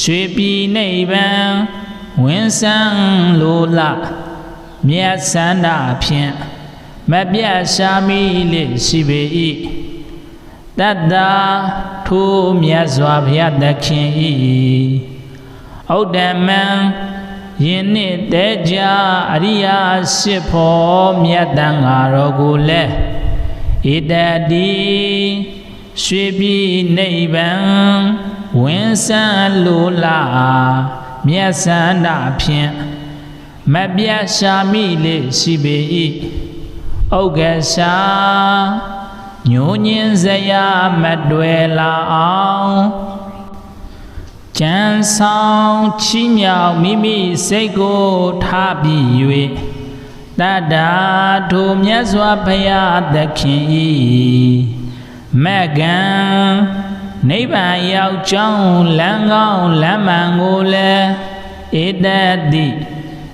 ရွှေပြည်နိဗ္ဗာန်ဝင်ဆန်းလိုလားမြတ်စန္ဒဖြင့်မပြတ်ရှာမိလေရှိပေ၏တတ္တာထိုမြတ်စွာဘုရားသခင်၏ဩဒ္ဓမံယင်းနှင့်တဲကြအရိယာရှိဖို့မြတ်တန်ဃာတော်ကိုလည်းဧတတိရွှေပြည်နိဗ္ဗာန်ဝင်ဆန်းလိုလားမြတ်စန္ဒဖြင့်မပြတ်ရှာမိလေရှိပေ၏ဥက္ကရှာညိုညင်းစရာမတွေ့လာအောင်ကြံဆောင်ချီးမြှောက်မိမိစိတ်ကိုထားပြီး၍တတ္တာထိုမြတ်စွာဘုရားသခင်၏မကံနိဗ္ဗာန်ရောက်ကြောင်းလမ်းကောင်းလမ်းမှန်ကိုလည်းဧတတိ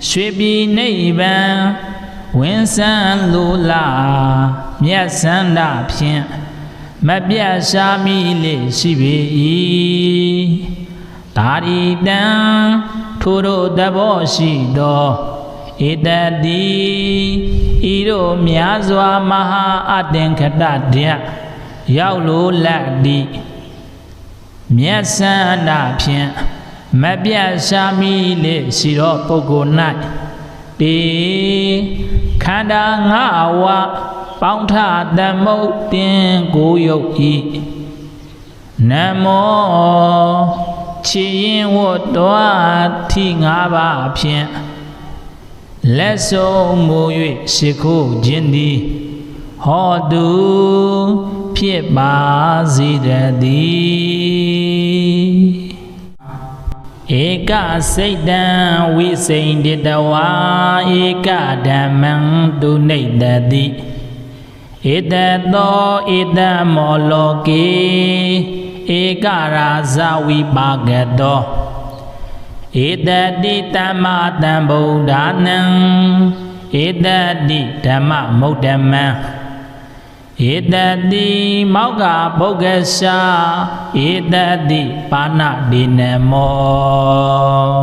ရွှေပြည်နိဗ္ဗာန်ဝင်ဆန်းလိုလားမြတ်စန္ဒဖြင့်မပြတ်ရှာမိလေရှိပေ၏ဒါရီတံထိုတို့သဘောရှိသော ဧတတိဤတို့များစွာမဟာအတ္တင်ခတတယရောက်လို့လက်တိမျက်စန္ဒဖြင့်မပြတ်ရှာမိလေရှိသောပုဂ္ဂိုလ်၌တေခန္ဓာငါးဝါပေါင်းထသမုတ်တင်ကိုယုတ်ဤနမောချီရင်ဝတ်တော်ထိငါးပါးဖြင့်လက်ဆုံးမူ၍ရှိခိုးခြင်းသည်ဟောတုဖြစ်ပါစေတည်းဧကစိတ်တံဝိစိန္ဒတဝါဧကဓမ္မံတုနိတတိဧတသောဧတမောလောကေဧကရာဇဝိပါကတောဧတတိတမ္မတံဗုဒ္ဓနံဧတတိဓမ္မမုဒ္ဓမံဧတတိမောက္ခပုဂ္ဂရှာဧတတိပါဏဒေနမော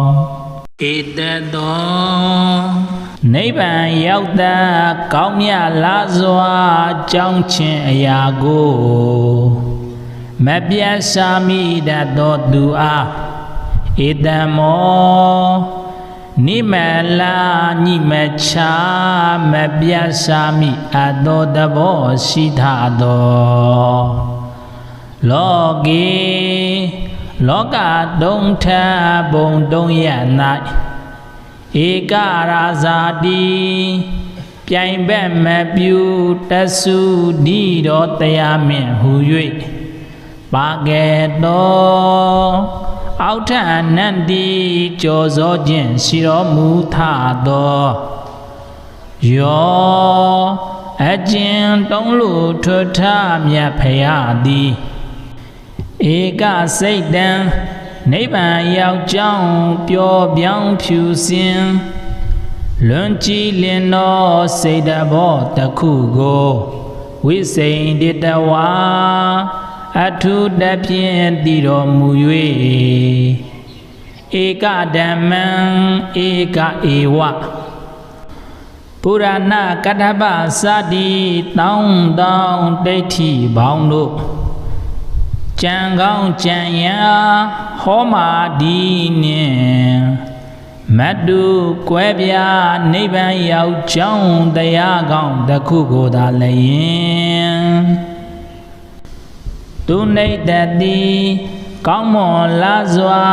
ဧတသောနိဗ္ဗာန်ရောက်တာကောင်းမြတ်လားစွာကြောင်းခြင်းအရာကိုမပြတ်ရှာမိတတ်သောသူအားဧတမောနိမလာညိမချာမပြတ်ရှာမိအပ်သောသဘောရှိထသောလောကေလောကတုံထဘုံတုံရ၌ဧကရာဇာတိပြိုင်ဘက်မပြုတဆုဒီတော်တရားမြင့်ဟု၍ပါကဲ့သောအောက်ထအနန္တိကြောစောခြင်းရှိတော်မူထသောယောအကျဉ်တုံးလို့ထွထမြတ်ဖရာသည်ဧကစိတ်တံနိဗ္ဗာန်ရောက်ကြောင်းပျော်ပြောင်းဖြူစင်လွန်ကြည်လင်သောစိတ်တဘောတစ်ခုကိုဝိစိန္ဒတဝါအထုတဖြင့်တည်တော်မူ၍ဧကဓမ္မံဧကဧဝပုရဏကတ္ထပစတိတောင်းတောင်းဒိဋ္ဌိပေါင်းတို့ကြံကောင်းကြံရန်ဟောမာဒီနှင့်မတုကွဲပြားနိဗ္ဗာန်ရောက်ကြောင်းတရားကောင်းတစ်ခုကိုသာလျင်သူနိတတိကောင်းမွန်လာစွာ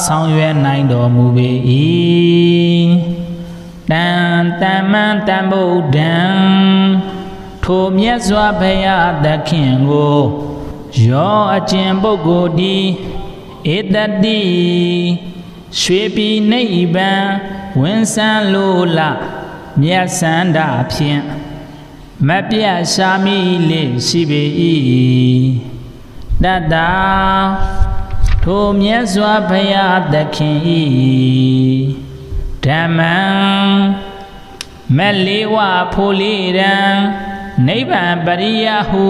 ဆောင်ရွက်နိုင်တော်မူပေ၏တန်တမန်တန်ဗုဒ္ဓံထိုမြတ်စွာဘုရားသခင်ကိုယောအကျင့်ပုဂ္ဂိုလ်သည်ဧတတိရွှေပြည်နိဗ္ဗာန်ဝင်ဆန်းလိုလားမြတ်စန္ဒဖြင့်မပြတ်ရှာမိလေရှိပေ၏တတ္တာထိုမြတ်စွာဘုရားသခင်၏ဓမ္မံမလေးဝဖိုလေးရန်နိဗ္ဗာန်ပရိယဟု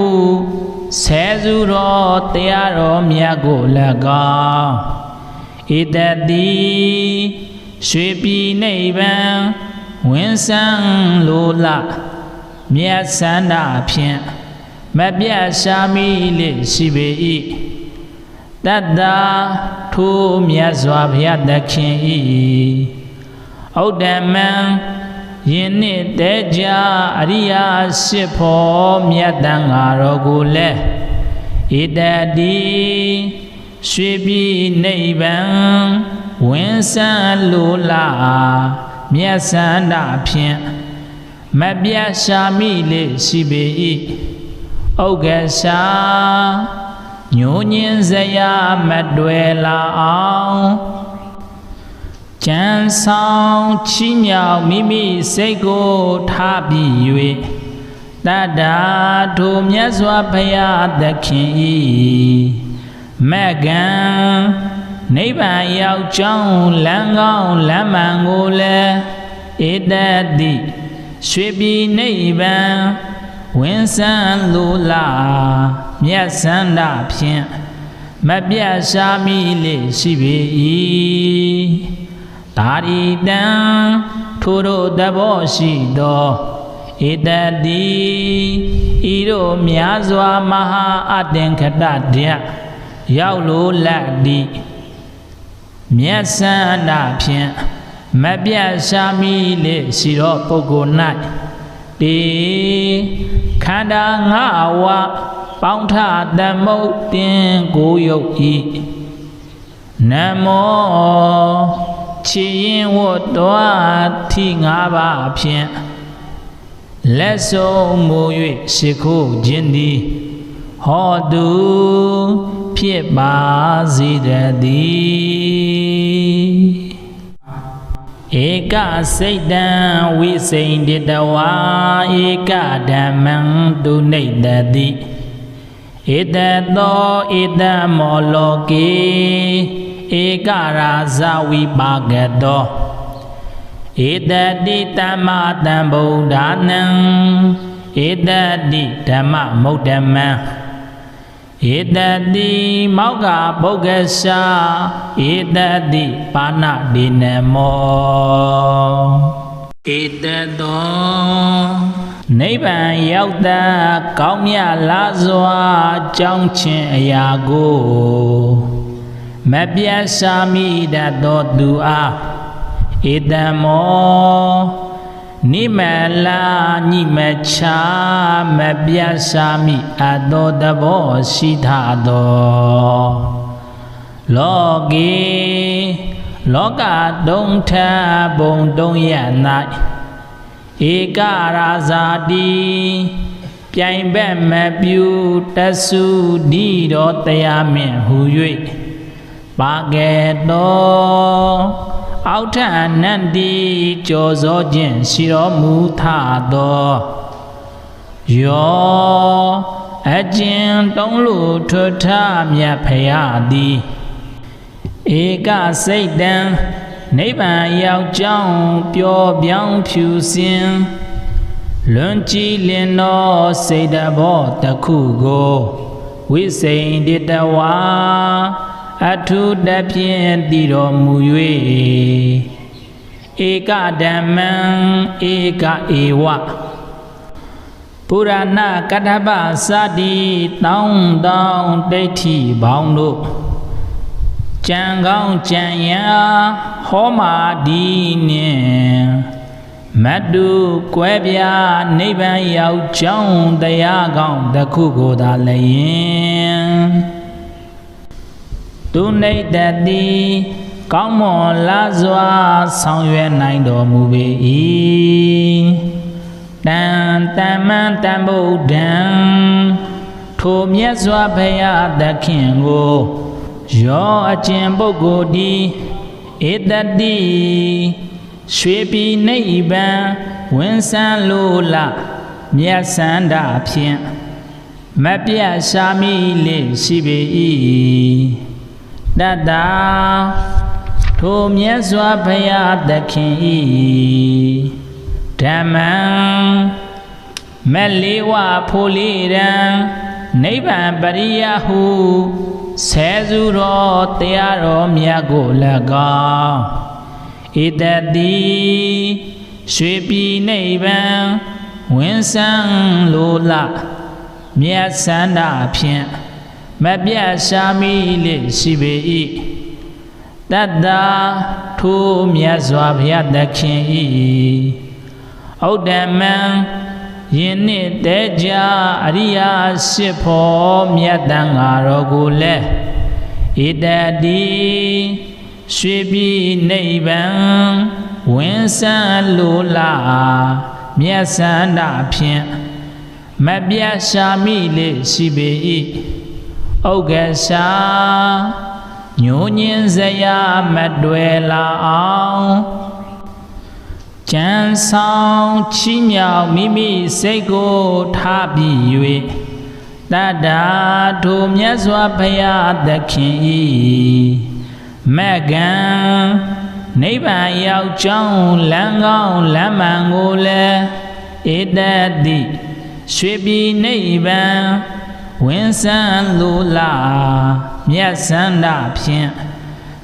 ဆဲစုတော်တရားတော်မြတ်ကို၎င်းဧတတိရွှေပြည်နိဗ္ဗာန်ဝင်ဆန်းလိုလားမြတ်စန္ဒဖြင့်မပြတ်ရှာမိလေရှိပေ၏တတ္တာထိုမြတ်စွာဘုရားသခင်၏ဩဒ္ဓမံယင်းနှစ်တည်းကြအရိယာရှိဖို့မြတ်တန်ဃာတော်ကိုလည်းဧတတိရွှေပြည်နိဗ္ဗာန်ဝင်ဆန်းလိုလားမြတ်စန္ဒဖြင့်မပြတ်ရှာမိလေရှိပေ၏ဥက္ကရှာညိုညင်းစရာမတွေ့လာအောင်ကြံဆောင်ချီးမြှောက်မိမိစိတ်ကိုထားပြီး၍တတ္တာထိုမြတ်စွာဘုရားသခင်၏မကံနိဗ္ဗာန်ရောက်ကြောင်းလမ်းကောင်းလမ်းမှန်ကိုလည်းဧတတိရွှေပြည်နိဗ္ဗာန်ဝင်ဆန်းလိုလားမြတ်စန္ဒဖြင့်မပြတ်ရှာမိလေရှိပေ၏တာရီတံထို ထိုတို့သဘောရှိသောဧတတိဤတို့များစွာမဟာအတင်္ခတတယရောက်လိုလက်သည်မျက်စန္ဒဖြင့်မပြတ်ရှာမိလေရှိသောပုဂ္ဂိုလ်၌တေခန္ဓာငါးဝါပေါင်းထသမုတ်တင်ကိုယုတ်ဤနမောချီရင်ဝတ်တော်ထီငါးပါးဖြင့်လက်ဆုံးမူ၍ရှိခိုးခြင်းသည်ဟောတုဖြစ်ပါစေတည်းဧကစိတ်တံဝိစိန်တတဝါဧကဓမ္မံသူနိတတိဧတသောဧတမောလောကေဧကရာဇဝိပါကတောဧတတိတမ္မာတံဗုဒ္ဓနံဧတတိဓမ္မမုဒ္ဓမံဧတတိမောက္ခဗုဂ္ဂရှာဧတတိပါဏဒိနမောဧတသောနိဗ္ဗာန်ရောက်တာကောင်းမြတ်လားစွာကြောင်းခြင်းအရာကိုမပြတ်ရှာမိတတ်သောသူအားဧတမောနိမလာညိမချာမပြတ်ရှာမိအပ်သောသဘောရှိထသောလောကေလောကတုံးထဘုံတုံးရ၌ဧကရာဇာတိပြိုင်ဘက်မပြူတဆုဒီတော်တရားမင်းဟူ၍ပါကဲ့သောအောက်ထအနန္တိကြောစောခြင်းရှိတော်မူထသောယောအကျဉ်တုံးလို့ထွထမြတ်ဖရာသည်ဧကစိတ်တံနိဗ္ဗာန်ရောက်ကြောင်းပျော်ပြောင်းဖြူစင်လွန်ကြည်လင်သောစိတ်တဘောတစ်ခုကိုဝိစိန်တတဝါအထုတဖြင့်တည်တော်မူ၍ဧကဓမ္မံဧကဧဝပုရဏကတ္ထပစတိတောင်းတောင်းဒိဋ္ဌိပေါင်းတို့ကြံကောင်းကြံရာဟောမာဒီနှင့်မတုကွဲပြားနိဗ္ဗာန်ရောက်ကြောင်းတရားကောင်းတစ်ခုကိုသာလည်းသူနိတတိကောင်းမွန်လားစွာဆောင်ရွက်နိုင်တော်မူပေ၏တန်တမန်တန်ဗုဒ္ဓံထိုမြတ်စွာဘုရားသခင်ကိုယောအကျင့်ပုဂ္ဂိုလ်သည်ဧတတိရွှေပြည်နိဗ္ဗာန်ဝင်ဆန်းလိုလားမြတ်စန္ဒဖြင့်မပြတ်ရှာမိလေရှိပေ၏တတ္တာထိုမြတ်စွာဘုရားသခင်၏ဓမ္မံမလေးဝဖိုလေးရန်နိဗ္ဗာန်ပရိယဟုဆဲစုတော်တရားတော်မြတ်ကို၎င်းဧတတိရွှေပြည်နိဗ္ဗာန်ဝင်ဆန်းလိုလားမြတ်စန္ဒဖြင့်မပြတ်ရှာမိလေရှိပေ၏တတ္တာထိုမြတ်စွာဘုရားသခင်၏ဩဒ္ဓမံယင်းနှစ်တည်းကြအရိယာရှိဖို့မြတ်တန်ဃာတော်ကိုလည်းဧတတိရွှေပြည်နိဗ္ဗာန်ဝင်ဆန်းလိုလားမြတ်စန္ဒဖြင့်မပြတ်ရှာမိလေရှိပေ၏ဥက္ကရှာညိုညင်းစရာမတွေ့လာအောင်ကြံဆောင်ချီးမြှောက်မိမိစိတ်ကိုထားပြီး၍တတ္တာထိုမြတ်စွာဘုရားသခင်၏မကံနိဗ္ဗာန်ရောက်ကြောင်းလမ်းကောင်းလမ်းမှန်ကိုလည်းဧတတိရွှေပြည်နိဗ္ဗာန်ဝင်ဆန်းလိုလားမြတ်စန္ဒဖြင့်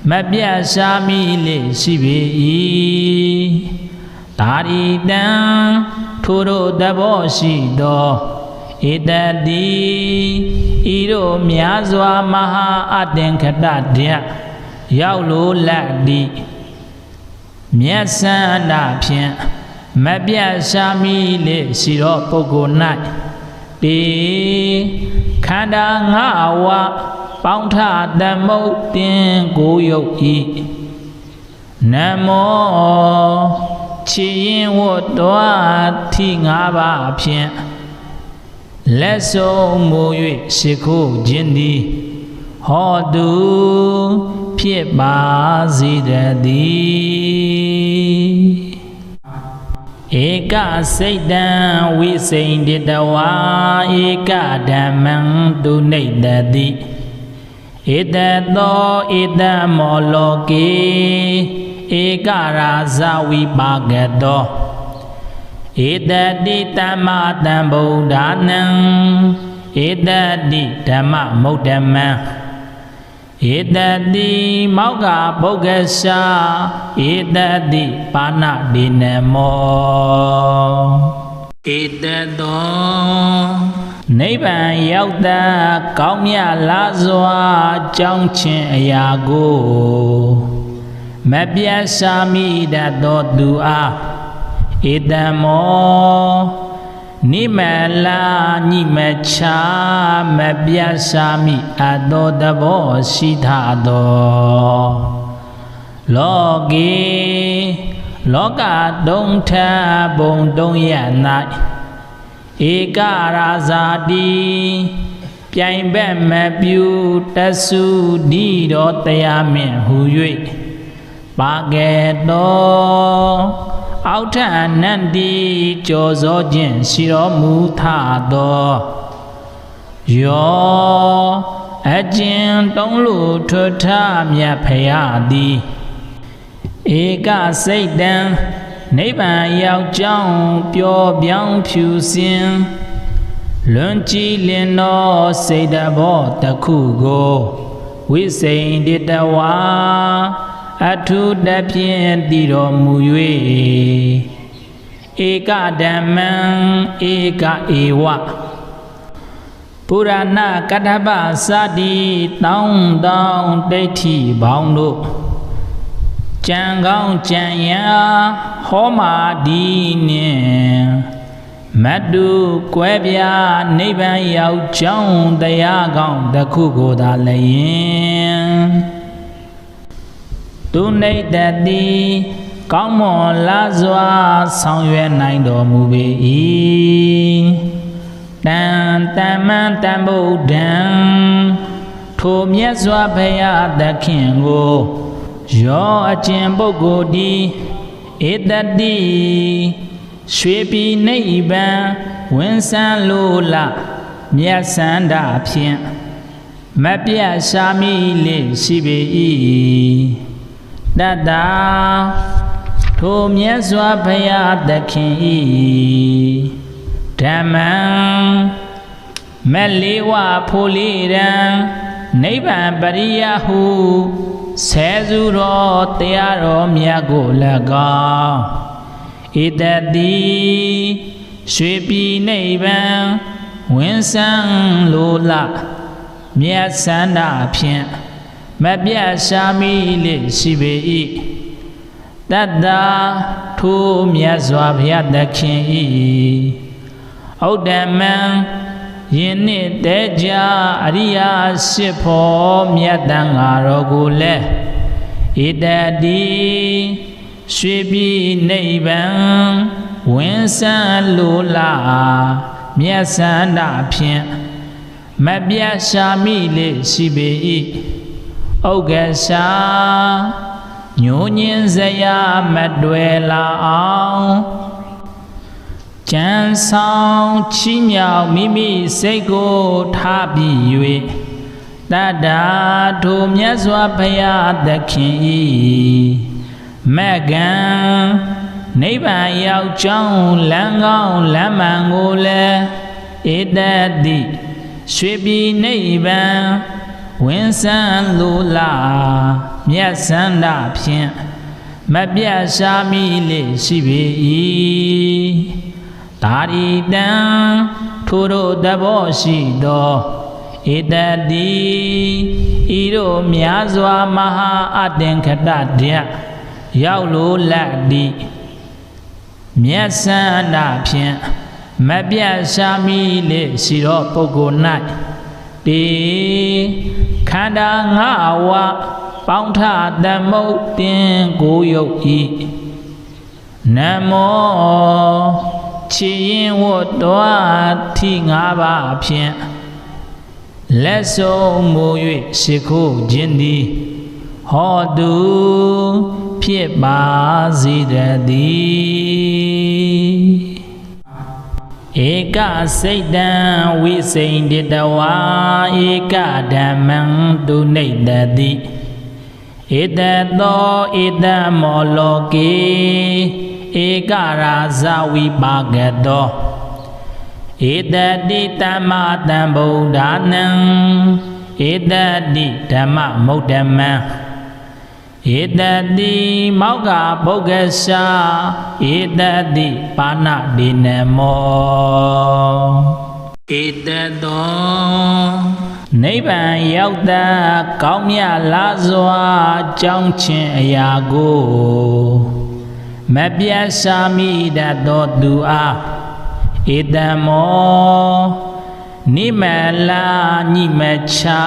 မပြတ်ရှာမိလေရှိပေ၏ ဒါရီတံထိုတို့သဘောရှိသောဧတတိဤတို့များစွာမဟာအတ္တင်ခတတယရောက်လို့လက်တိမျက်စန္ဒဖြင့်မပြတ်ရှာမိလေရှိသောပုဂ္ဂိုလ်၌တေခန္ဓာငါးဝါးပေါင်းထသမုတ်တင်ကိုယုတ်ဤနမောချီရင်ဝတ်တော်ထိငါးပါးဖြင့်လက်ဆုံးမူ၍ရှိခိုးခြင်းသည်ဟောတုဖြစ်ပါစေတည်းဧကစိတ်တံဝိစိန်တတဝါဧကဓမ္မံတုနိတတိဧတသောဧတမောလောကေဧကရာဇဝိပါကတောဧတတိတမ္မတံဗုဒ္ဓနံဧတတိဓမ္မမုဒ္ဓမံဧတတိမောက္ခဗုဂ္ဂရှာဧတတိပါဏဒေနမောဧတသောနိဗ္ဗာန်ရောက်တာကောင်းမြတ်လားစွာကြောင်းခြင်းအရာကိုမပြတ်ရှာမိတတ်သောသူအားဧတမောနိမလာညိမချာမပြတ်ရှာမိအပ်သောသဘောရှိထသောလောကေလောကတုံထဘုံတုံရ၌ဧကရာဇာတိပြိုင်ဘက်မပြုတဆုဒီတော်တရားမြင့်ဟု၍ပါကဲ့သောအောက်ထအနန္တိကြောစောခြင်းရှိတော်မူထသောယောအကျဉ်တုံးလို့ထွထမြတ်ဖရာသည်ဧကစိတ်တံနိဗ္ဗာန်ရောက်ကြောင်းပျော်ပြောင်းဖြူစင်လွန်ကြည်လင်သောစိတ်တဘောတစ်ခုကိုဝိစိန်တတဝါအထုတဖြင့်တည်တော်မူ၍ဧကဓမ္မံဧကဧဝပုရဏကတ္ထပစတိတောင်းတောင်းဒိဋ္ဌိပေါင်းတို့ကြံကောင်းကြံရာဟောမာဒီနှင့်မတုကွဲပြားနိဗ္ဗာန်ရောက်ကြောင်းတရားကောင်းတစ်ခုကိုသာလည်းသူနေတတိကောင်းမွန်လာစွာဆောင်ရွက်နိုင်တော်မူပေ၏တန်တမန်တန်ဗုဒ္ဓံထိုမြတ်စွာဘုရားသခင်ကိုယောအကျင့်ပုဂ္ဂိုလ်သည်ဧတတိရွှေပြည်နိဗ္ဗာန်ဝင်ဆန်းလိုလားမြတ်စန္ဒဖြင့်မပြတ်ရှာမိလေရှိပေ၏တတ္တာထိုမြတ်စွာဘုရားသခင်၏ဓမ္မံမလေးဝဖိုလေးရန်နိဗ္ဗာန်ပရိယဟုဆဲစုတော်တရားတော်မြတ်ကို၎င်းဧတတိရွှေပြည်နိဗ္ဗာန်ဝင်ဆန်းလိုလားမြတ်စန္ဒဖြင့်မပြတ်ရှာမိလေရှိပေ၏တတ္တာထိုမြတ်စွာဘုရားသခင်၏ဩဒ္ဓမံယင်းနှစ်တည်းကြအရိယာရှိဖို့မြတ်တန်ဃာတော်ကိုလည်းဧတတိရွှေပြည်နိဗ္ဗာန်ဝင်ဆန်းလိုလားမြတ်စန္ဒဖြင့်မပြတ်ရှာမိလေရှိပေ၏ဥက္ကရှာညိုညင်းစရာမတွေ့လာအောင်ကြံဆောင်ချီးမြှောက်မိမိစိတ်ကိုထားပြီး၍တတ္တာထိုမြတ်စွာဘုရားသခင်၏မကံနိဗ္ဗာန်ရောက်ကြောင်းလမ်းကောင်းလမ်းမှန်ကိုလည်းဧတတိရွှေပြည်နိဗ္ဗာန်ဝင်ဆန်းလိုလားမြတ်စန္ဒဖြင့်မ မပြတ်ရှားမိလေရှိပေ၏ဒါရီတံထိုတို့သဘောရှိသောဧတတိဤတို့များစွာမဟာအတင်္ခတတယရောက်လိုလက်သည်မျက်စန္ဒဖြင့်မပြတ်ရှားမိလေရှိသောပုဂ္ဂိုလ်၌တေခန္ဓာငါးဝါပေါင်းထသမုတ်တင်ကိုယုတ်ဤနမောချီရင်ဝတ်တော်ထီငါးပါးဖြင့်လက်ဆုံးမူ၍ရှိခိုးခြင်းသည်ဟောတုဖြစ်ပါစေတည်းဧကစိတ်တံဝိစိန္ဒတဝါဧကဓမ္မံတုနိတတိဧတသောဧတမောလောကေဧကရာဇဝိပါကတောဧတတိတမ္မာတံဗုဒ္ဓနံဧတတိဓမ္မမုဒ္ဓမံဧတတိမောက္ခဗုဂ္ဂရှာဧတတိပါဏဒေနမောဧတသောနိဗ္ဗာန်ရောက်တာကောင်းမြတ်လားစွာကြောင်းခြင်းအရာကိုမပြတ်ရှားမိတတ်သောသူအားဧတမောနိမလာညိမချာ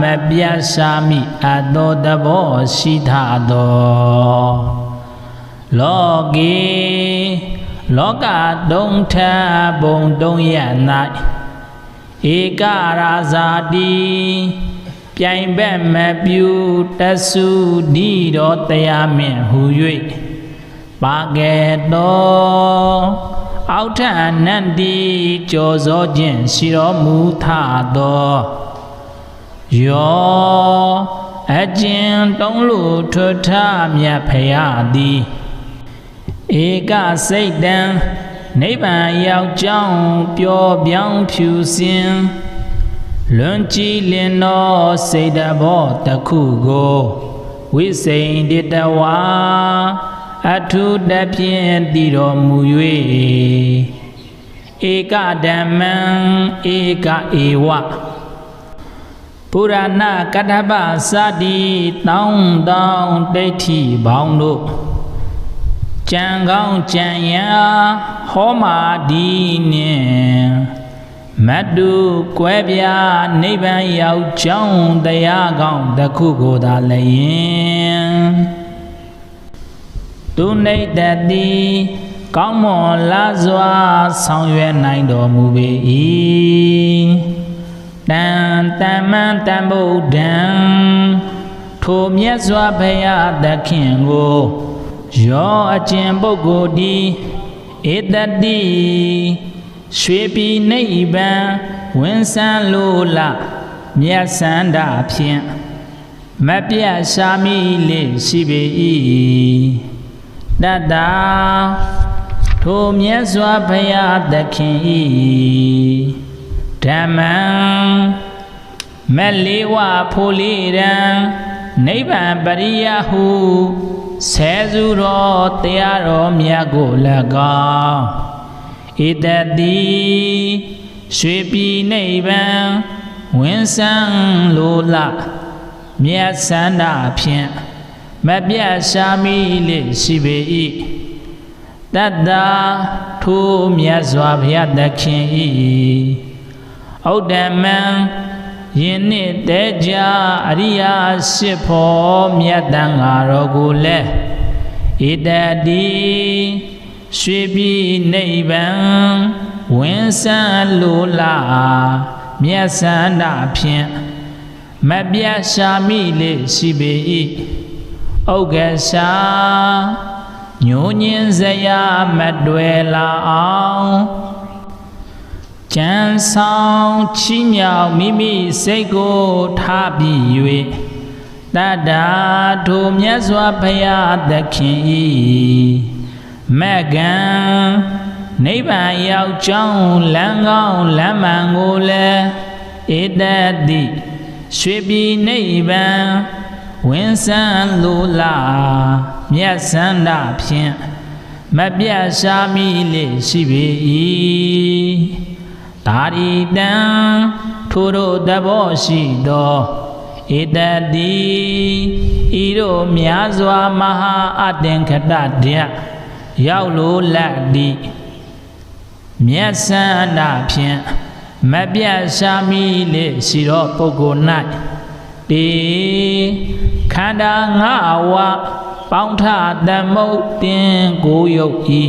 မပြတ်ရှားမိအပ်သောသဘောရှိထသောလောကေလောကတုံထဘုံတုံရ၌ဧကရာဇာတိပြိုင်ဘက်မပြူတဆုဒီတော်တရားမြင့်ဟူ၍ပါကဲ့သောအောက်ထအနန္တိကြောစောခြင်းရှိတော်မူထသောယောအကျဉ်တုံးလို့ထွထမြတ်ဖရာသည်ဧကစိတ်တံနိဗ္ဗာန်ရောက်ကြောင်းပျော်ပြောင်းဖြူစင်လွန်ကြည်လင်သောစိတ်တဘောတစ်ခုကိုဝိစိန္ဒတဝါအထုတဖြင့်တည်တော်မူ၍ဧကဓမ္မံဧကဧဝပုရဏကတ္ထပစတိတောင်းတောင်းဒိဋ္ဌိပေါင်းတို့ကြံကောင်းကြံရန်ဟောမာဒီနှင့်မတုကွဲပြားနိဗ္ဗာန်ရောက်ကြောင်းတရားကောင်းတစ်ခုကိုသာလျင်သူနိတတိကောင်းမွန်လားစွာဆောင်ရွက်နိုင်တော်မူပေ၏တန်တမန်တန်ဗုဒ္ဓံထိုမြတ်စွာဘုရားသခင်ကိုယောအကျင့်ပုဂ္ဂိုလ်ဒီဧတတိရွှေပြည်နိဗ္ဗာန်ဝင်ဆန်းလိုလားမြတ်စန္ဒဖြင့်မပြတ်ရှားမိလေရှိပေ၏တတ္တာထိုမြတ်စွာဘုရားသခင်၏ဓမ္မံမလေးဝဖိုလိရန်နိဗ္ဗာန်ပရိယဟုဆဲစုတော်တရားတော်မြတ်ကို၎င်းဧတတိရွှေပြည်နိဗ္ဗာန်ဝင်ဆန်းလိုလားမြတ်စန္ဒဖြင့်မပြတ်ရှားမိလေရှိပေ၏တတ္တာထိုမြတ်စွာဘုရားသခင်၏ဩဒ္ဓမံယင်းနှင့်တဲကြအရိယာရှိဖို့မြတ်တန်ဃာတော်ကိုလည်းဧတတိရွှေပြည်နိဗ္ဗာန်ဝင်ဆန်းလိုလားမြတ်စန္ဒဖြင့်မပြတ်ရှားမိလေရှိပေ၏ဥက္ကရှာညိုညင်းစရာမတွေ့လာအောင်ကြံဆောင်ချီးမြှောက်မိမိစိတ်ကိုထားပြီး၍တတ္တာထိုမြတ်စွာဘုရားသခင်၏မကံနိဗ္ဗာန်ရောက်ကြောင်းလမ်းကောင်းလမ်းမှန်ကိုလည်းဧတတိရွှေပြည်နိဗ္ဗာန် ဝင်ဆန်းလိုလာမြတ်ဆန္ဒဖြင့်မပြတ်ရှားမိလေရှိပေ၏ဒါရီတံထိုတို့သဘောရှိသောဧတတိဤတို့များစွာမဟာအတ္တင်္ခတတယရောက်လိုလက်သည်မြတ်ဆန္ဒဖြင့်မပြတ်ရှားမိလေရှိသောပုဂ္ဂိုလ်၌တေခန္ဓာငါးဝါပေါင်းထသမုတ်တင်ကိုယုတ်ဤ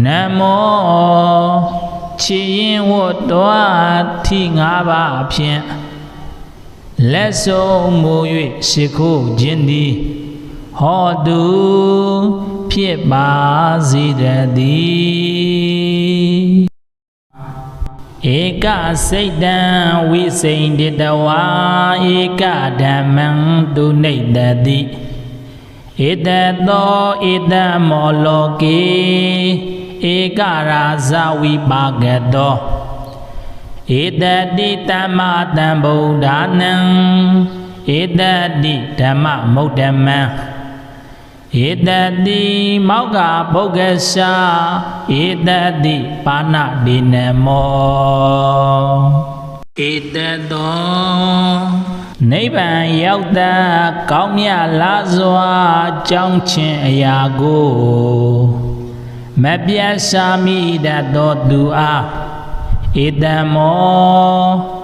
နမောချီရင်ဝတ်တော်ထီငါးပါးဖြင့်လက်ဆုံးမူ၍ရှိခိုးခြင်းသည်ဟောတုဖြစ်ပါစေတည်းဧကစိတ်တံဝိစိန်တတဝါဧကဓမ္မံသူနိတ္တတိဧတသောဧတမောလောကေဧကရာဇဝိပါကတောဧတတိတမ္မတံဗုဒ္ဓနံဧတတိဓမ္မမုဒ္ဓမံဧတတိမောက္ခဗုဂ္ဂရှာဧတတိပါဏဒိနမောဧတသောနိဗ္ဗာန်ရောက်တာကောင်းမြတ်လားစွာကြောင်းခြင်းအရာကိုမပြတ်ရှားမိတတ်သောသူအားဧတမော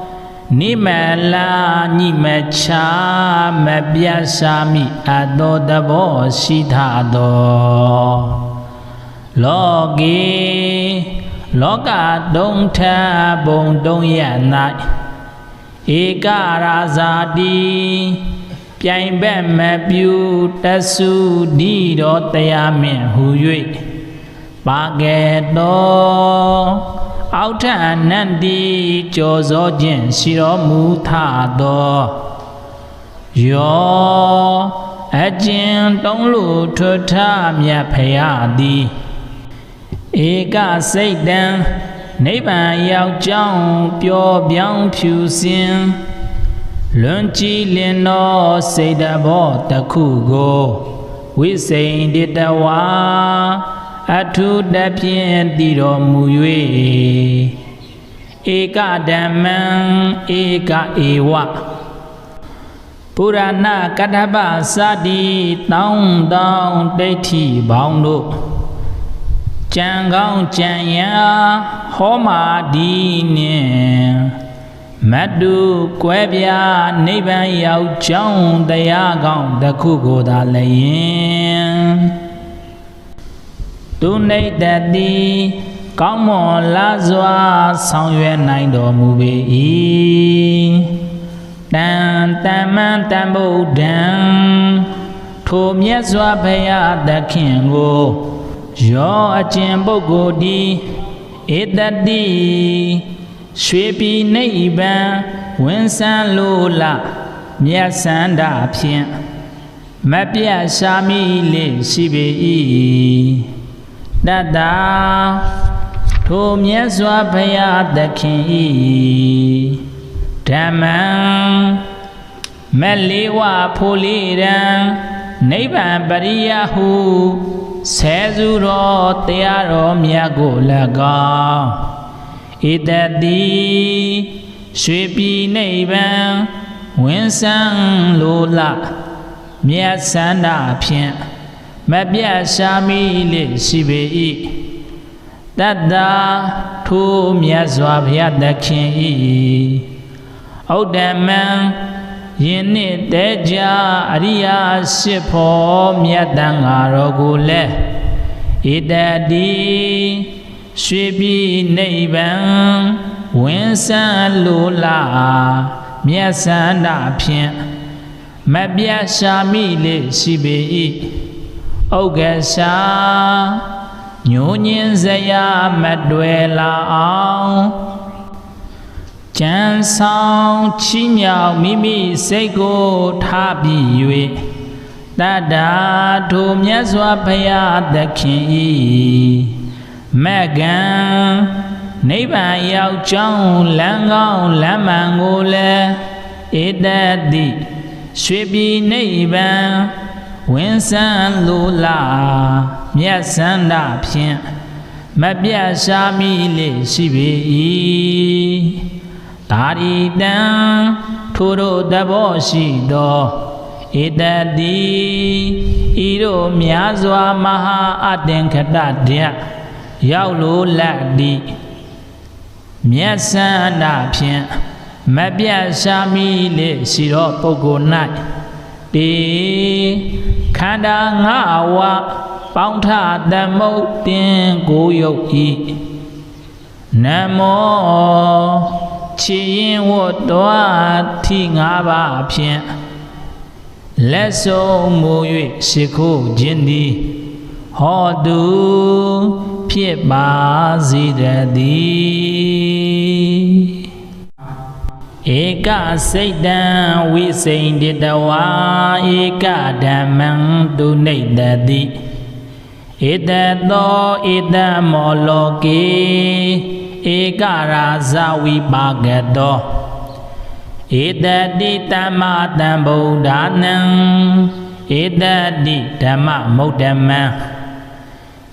နိမလာညိမချာမပြတ်ရှားမိအပ်သောသဘောရှိထသောလောကေလောကတုံးထဘုံတုံးရ၌ဧကရာဇာတိပြိုင်ဘက်မပြူတဆုဒီတော်တရားမင်းဟူ၍ပါကဲ့သောအောက်ထအနန္တိကြောစောခြင်းရှိတော်မူထသောယောအကျဉ်တုံးလူထွထမြတ်ဖရာသည်ဧကစိတ်တံနိဗ္ဗာန်ရောက်ကြောင်းပျော်ပြောင်းဖြူစင်လွန်ကြည်လင်သောစိတ်တဘောတစ်ခုကိုဝိစိန်တတဝါအထုတဖြင့်တည်တော်မူ၍ဧကဓမ္မံဧကဧဝပုရဏကတ္ထပစတိတောင်းတောင်းဒိဋ္ဌိပေါင်းတို့ကြံကောင်းကြံရာဟောမာဒီနှင့်မတုကွဲပြားနိဗ္ဗာန်ရောက်ကြောင်းတရားကောင်းတစ်ခုကိုသာလည်းသူနိတ္တတိကောင်းမွန်လားစွာဆောင်ရွက်နိုင်တော်မူပေ၏တန်တမန်တန်ဗုဒ္ဓံထိုမြတ်စွာဘုရားသခင်ကိုယောအကျင့်ပုဂ္ဂိုလ်သည်ဧတတိရွှေပြည်နိဗ္ဗာန်ဝင်ဆန်းလိုလားမြတ်ဆန္ဒဖြင့်မပြတ်ရှားမိလေရှိပေ၏တတ္တာထိုမြတ်စွာဘုရားသခင်၏ဓမ္မံမလေးဝဖိုလေးရန်နိဗ္ဗာန်ပရိယဟုဆဲစုတော်တရားတော်မြတ်ကို၎င်းဧတတိရွှေပြည်နိဗ္ဗာန်ဝင်ဆန်းလိုလားမြတ်ဆန္ဒဖြင့်မပြတ်ရှားမိလေရှိပေ၏တတ္တာထိုမြတ်စွာဘုရားသခင်၏ဩဒ္ဓမံယင်းနှစ်တည်းကြအရိယာရှိဖို့မြတ်တန်ဃာတော်ကိုလည်းဧတတိရွှေပြည်နိဗ္ဗာန်ဝင်ဆန်းလိုလားမြတ်ဆန္ဒဖြင့်မပြတ်ရှားမိလေရှိပေ၏ဥက္ကရှာညိုညင်းစရာမတွေ့လာအောင်ကြံဆောင်ချီးမြှောက်မိမိစိတ်ကိုထားပြီး၍တတ္တာထိုမြတ်စွာဘုရားသခင်၏မကံနိဗ္ဗာန်ရောက်ကြောင်းလမ်းကောင်းလမ်းမှန်ကိုလည်းဧတတိ ရွှေပြည်နိဗ္ဗာန်ဝင်ဆန်းလိုလားမြတ်စန္ဒဖြင့်မပြတ်ရှားမိလေရှိပေ၏ဒါရီတံထိုတို့သဘောရှိသောဧတတိဤတို့များစွာမဟာအတ္တင်ခတတျရောက်လိုလက်သည်မြတ်စန္ဒဖြင့်မပြတ်ရှားမိလေရှိသောပုဂ္ဂိုလ်၌တေခန္ဓာငါးဝါးပေါင်းထသမုတ်တင်ကိုယုတ်ဤနမောချီရင်ဝတ်တော်ထိငါးပါးဖြင့်လက်ဆုံးမူ၍ရှိခိုးခြင်းသည်ဟောတုဖြစ်ပါစေတည်းဧကစိတ်တံဝိစိန်တတဝါဧကဓမ္မံသူနိတတိဧတသောဧတမောလောကေဧကရာဇဝိပါကတောဧတတိတမ္မတံဗုဒ္ဓနံဧတတိဓမ္မမုဒ္ဓမံ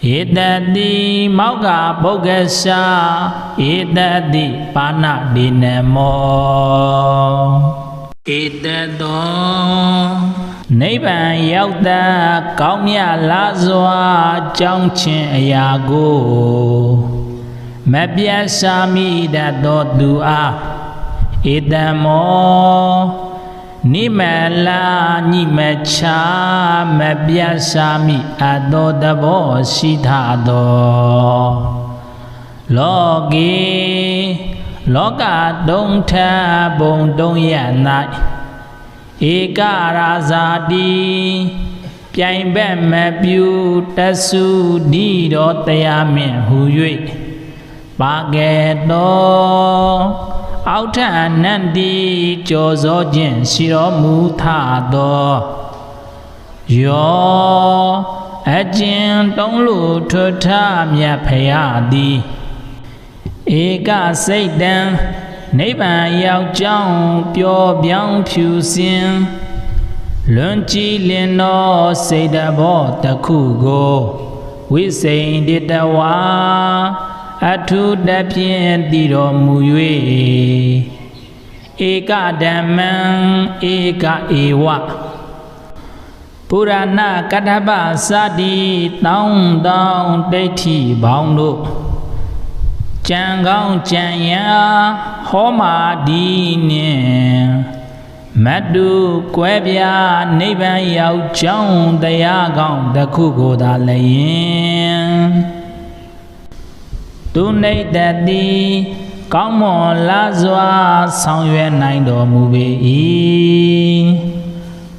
ဧတတိမောက္ခပုဂ္ဂရှာဧတတိပါဏတိနမောဧတသောနိဗ္ဗာန်ရောက်တာကောင်းမြတ်လားစွာကြောင်းခြင်းအရာကိုမပြတ်ရှားမိတတ်သောသူအားဧတမောနိမလာညိမချာမပြတ်ရှားမိအပ်သောသဘောရှိထသောလောကေလောကတုံထဘုံတုံရ၌ဧကရာဇာတိပြိုင်ဘက်မပြူတဆုဒီတော်တရားမြင့်ဟူ၍ပါကဲ့သောအောက်ထအနန္တိကြော်စောခြင်းရှိတော်မူထသောယောအကျဉ်တုံးလို့ထွထမြတ်ဖရာသည်ဧကစိတ်တံနိဗ္ဗာန်ရောက်ကြောင်းပျော်ပြောင်းဖြူစင်လွန်ကြည်လင်သောစိတ်တဘောတစ်ခုကိုဝိစိန်တတဝါအထုတဖြင့်တည်တော်မူ၍ဧကဓမ္မံဧကဧဝပုရဏကတ္ထပစတိတောင်းတောင်းဒိဋ္ဌိဘောင်းတို့ကြံကောင်းကြံရာဟောမာဒီနှင့်မတုကွဲပြားနိဗ္ဗာန်ရောက်ကြောင်းတရားကောင်းတစ်ခုကိုသာလျင်သူနိတတိကောင်းမွန်လားစွာဆောင်ရွက်နိုင်တော်မူပေ၏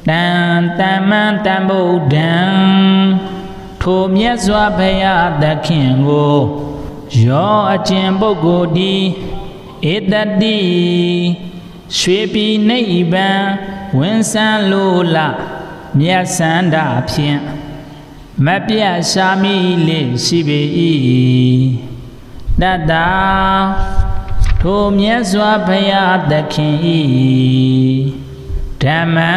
တန်တမ္မံတံဗုဒ္ဓံထိုမြတ်စွာဘုရားသခင်ကိုယောအကျင့်ပုဂ္ဂိုလ်သည်ဧတတိရွှေပြည်နိဗ္ဗာန်ဝင်ဆန်းလိုလားမြတ်စန္ဒဖြင့်မပြတ်ရှားမိလေရှိပေ၏တတ္တာထိုမြတ်စွာဘုရားသခင်၏ဓမ္မံ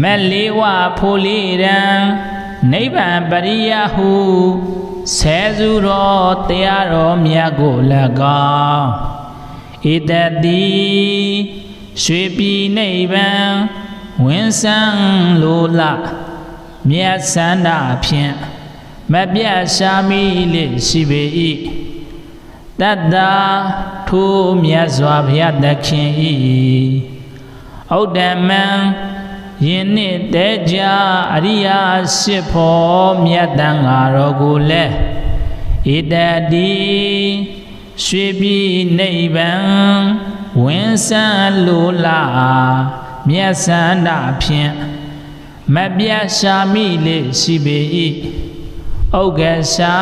မလေးဝဖိုလိရန်နိဗ္ဗာန်ပရိယဟုဆဲစုတော်တရားတော်မြတ်ကို၎င်းဧတတိရွှေပြည်နိဗ္ဗာန်ဝင်ဆန်းလိုလားမြတ်စန္ဒဖြင့်မပြတ်ရှားမိလေရှိပေ၏တတ္တာထိုမြတ်စွာဘုရားသခင်၏ဩဒ္ဓမံယင်းနှင့်တဲကြအရိယာရှိဖို့မြတ်တန်ဃာတော်ကိုလည်းဧတတိရွှေပြည်နိဗ္ဗာန်ဝင်ဆန်းလိုလားမြတ်စန္ဒဖြင့်မပြတ်ရှားမိလေရှိပေ၏ဥက္ကရှာ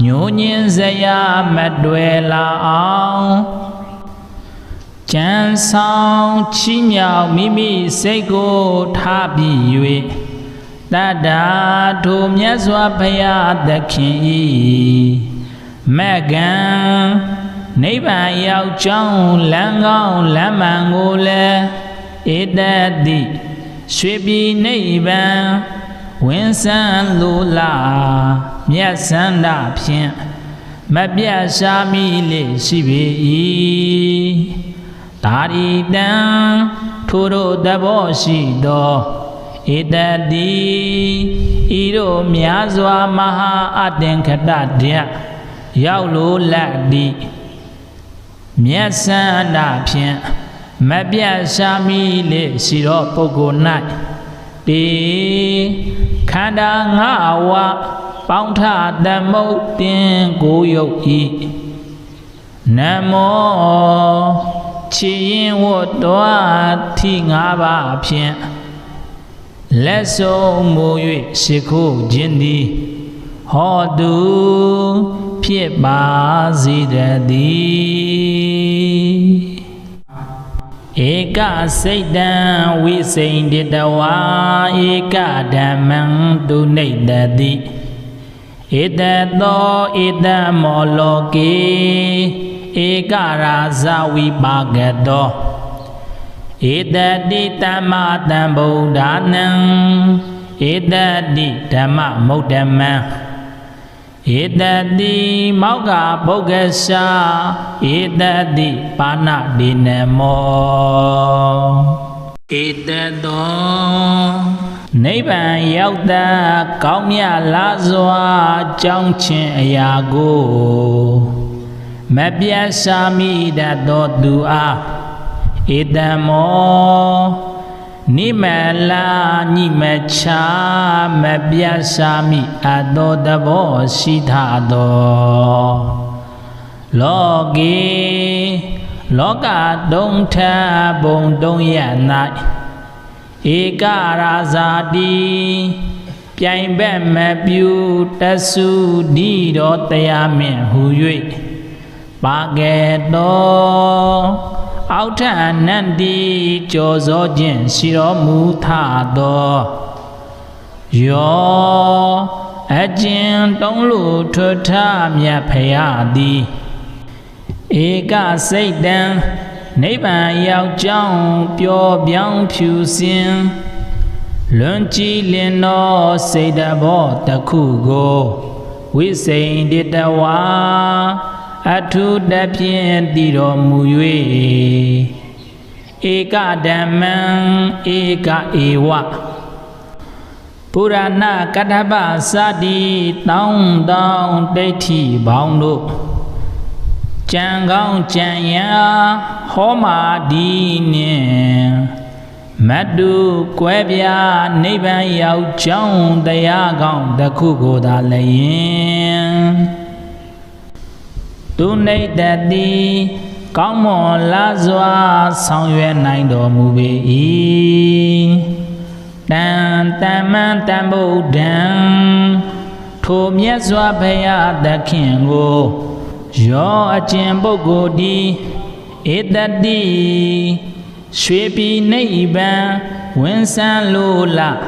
ညိုညင်းစရာမတွေ့လာအောင်ကြံဆောင်ချီးမြှောက်မိမိစိတ်ကိုထားပြီး၍တတ္တာထိုမြတ်စွာဘုရားသခင်၏မကံနိဗ္ဗာန်ရောက်ကြောင်းလမ်းကောင်းလမ်းမှန်ကိုလည်း ဧတတိရွှေပြည်နိဗ္ဗာန်ဝင်ဆန်းလိုလားမြတ်စန္ဒဖြင့်မပြတ်ရှားမိလေရှိပေ၏ဒါရီတံထိုတို့သဘောရှိသောဧတတိဤတို့များစွာမဟာအတ္တင်္ခတတယရောက်လိုလက်သည်မြတ်စန္ဒဖြင့်မပြတ်ရှားမိလေရှိသောပုဂ္ဂိုလ်၌တေခန္ဓာငါးဝါပေါင်းထသမုတ်တင်ကိုယုတ်ဤနမောချီရင်ဝတ္တဝသီငါးပါးဖြင့်လက်ဆုံးမူ၍ရှိခိုးခြင်းသည်ဟောတုဖြစ်ပါစေတည်းဧကစိတ်တံဝိစိန်တတဝါဧကဓမ္မံတုနိတတိဧတသောဧတမောလောကေဧကရာဇဝိပါကတောဧတတိတမ္မာတံဗုဒ္ဓနံဧတတိဓမ္မမုဒ္ဓမံဧတတိမောက္ခဗုဂ္ဂရှာဧတတိပါဏဒိနမောဧတတောနိဗ္ဗာန်ရောက်တာကောင်းမြတ်လားစွာကြောင်းခြင်းအရာကိုမပြတ်ရှားမိတတ်သောသူအားဧတမောနိမလာညိမချာမပြတ်ရှားမိအပ်သောသဘောရှိထသောလောကေလောကတုံးထဘုံတုံးရ၌ဧကရာဇာတိပြိုင်ဘက်မပြူတဆုဒီတော်တရားမင်းဟူ၍ပါကဲ့တော်အောက်ထအနန္တိကြောစောခြင်းရှိတော်မူထသောယောအကျဉ်တုံးလူထွထမြတ်ဖရာသည်ဧကစိတ်တံနိဗ္ဗာန်ရောက်ကြောင်းပျော်ပြောင်းဖြူစင်လွန်ကြည်လင်သောစိတ်တဘောတစ်ခုကိုဝိစိန်တတဝါအထုတဖြင့်တည်တော်မူ၍ဧကဓမ္မံဧကဧဝပုရဏကတ္ထပစတိတောင်းတောင်းဒိဋ္ဌိပေါင်းတို့ကြံကောင်းကြံရာဟောမာဒီနှင့်မတုကွဲပြားနိဗ္ဗာန်ရောက်ကြောင်းတရားကောင်းတစ်ခုကိုသာလည်းသူနိတ္တတိကောင်းမွန်လားစွာဆောင်ရွက်နိုင်တော်မူပေ၏တန်တမန်တန်ဗုဒ္ဓံထိုမြတ်စွာဘုရားသခင်ကိုယောအကျင့်ပုဂ္ဂိုလ်သည်ဧတတိရွှေပြည်နိဗ္ဗာန်ဝင်ဆန်းလိုလား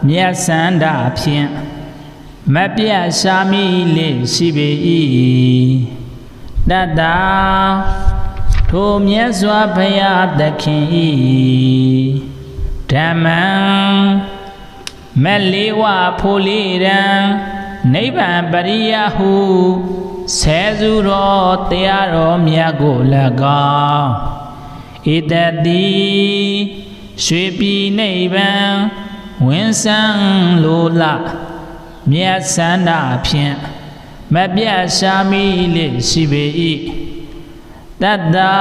မြတ်စန္ဒဖြင့်မပြတ်ရှားမိလေရှိပေ၏တတ္တာထိုမြတ်စွာဘုရားသခင်၏ဓမ္မံမလေးဝဖိုလေးရန်နိဗ္ဗာန်ပရိယဟုဆဲစုတော်တရားတော်မြတ်ကို၎င်းဧတတိရွှေပြည်နိဗ္ဗာန်ဝင်ဆန်းလိုလားမြတ်စန္ဒဖြင့်မပြတ်ရှားမိလေရှိပေ၏တတ္တာ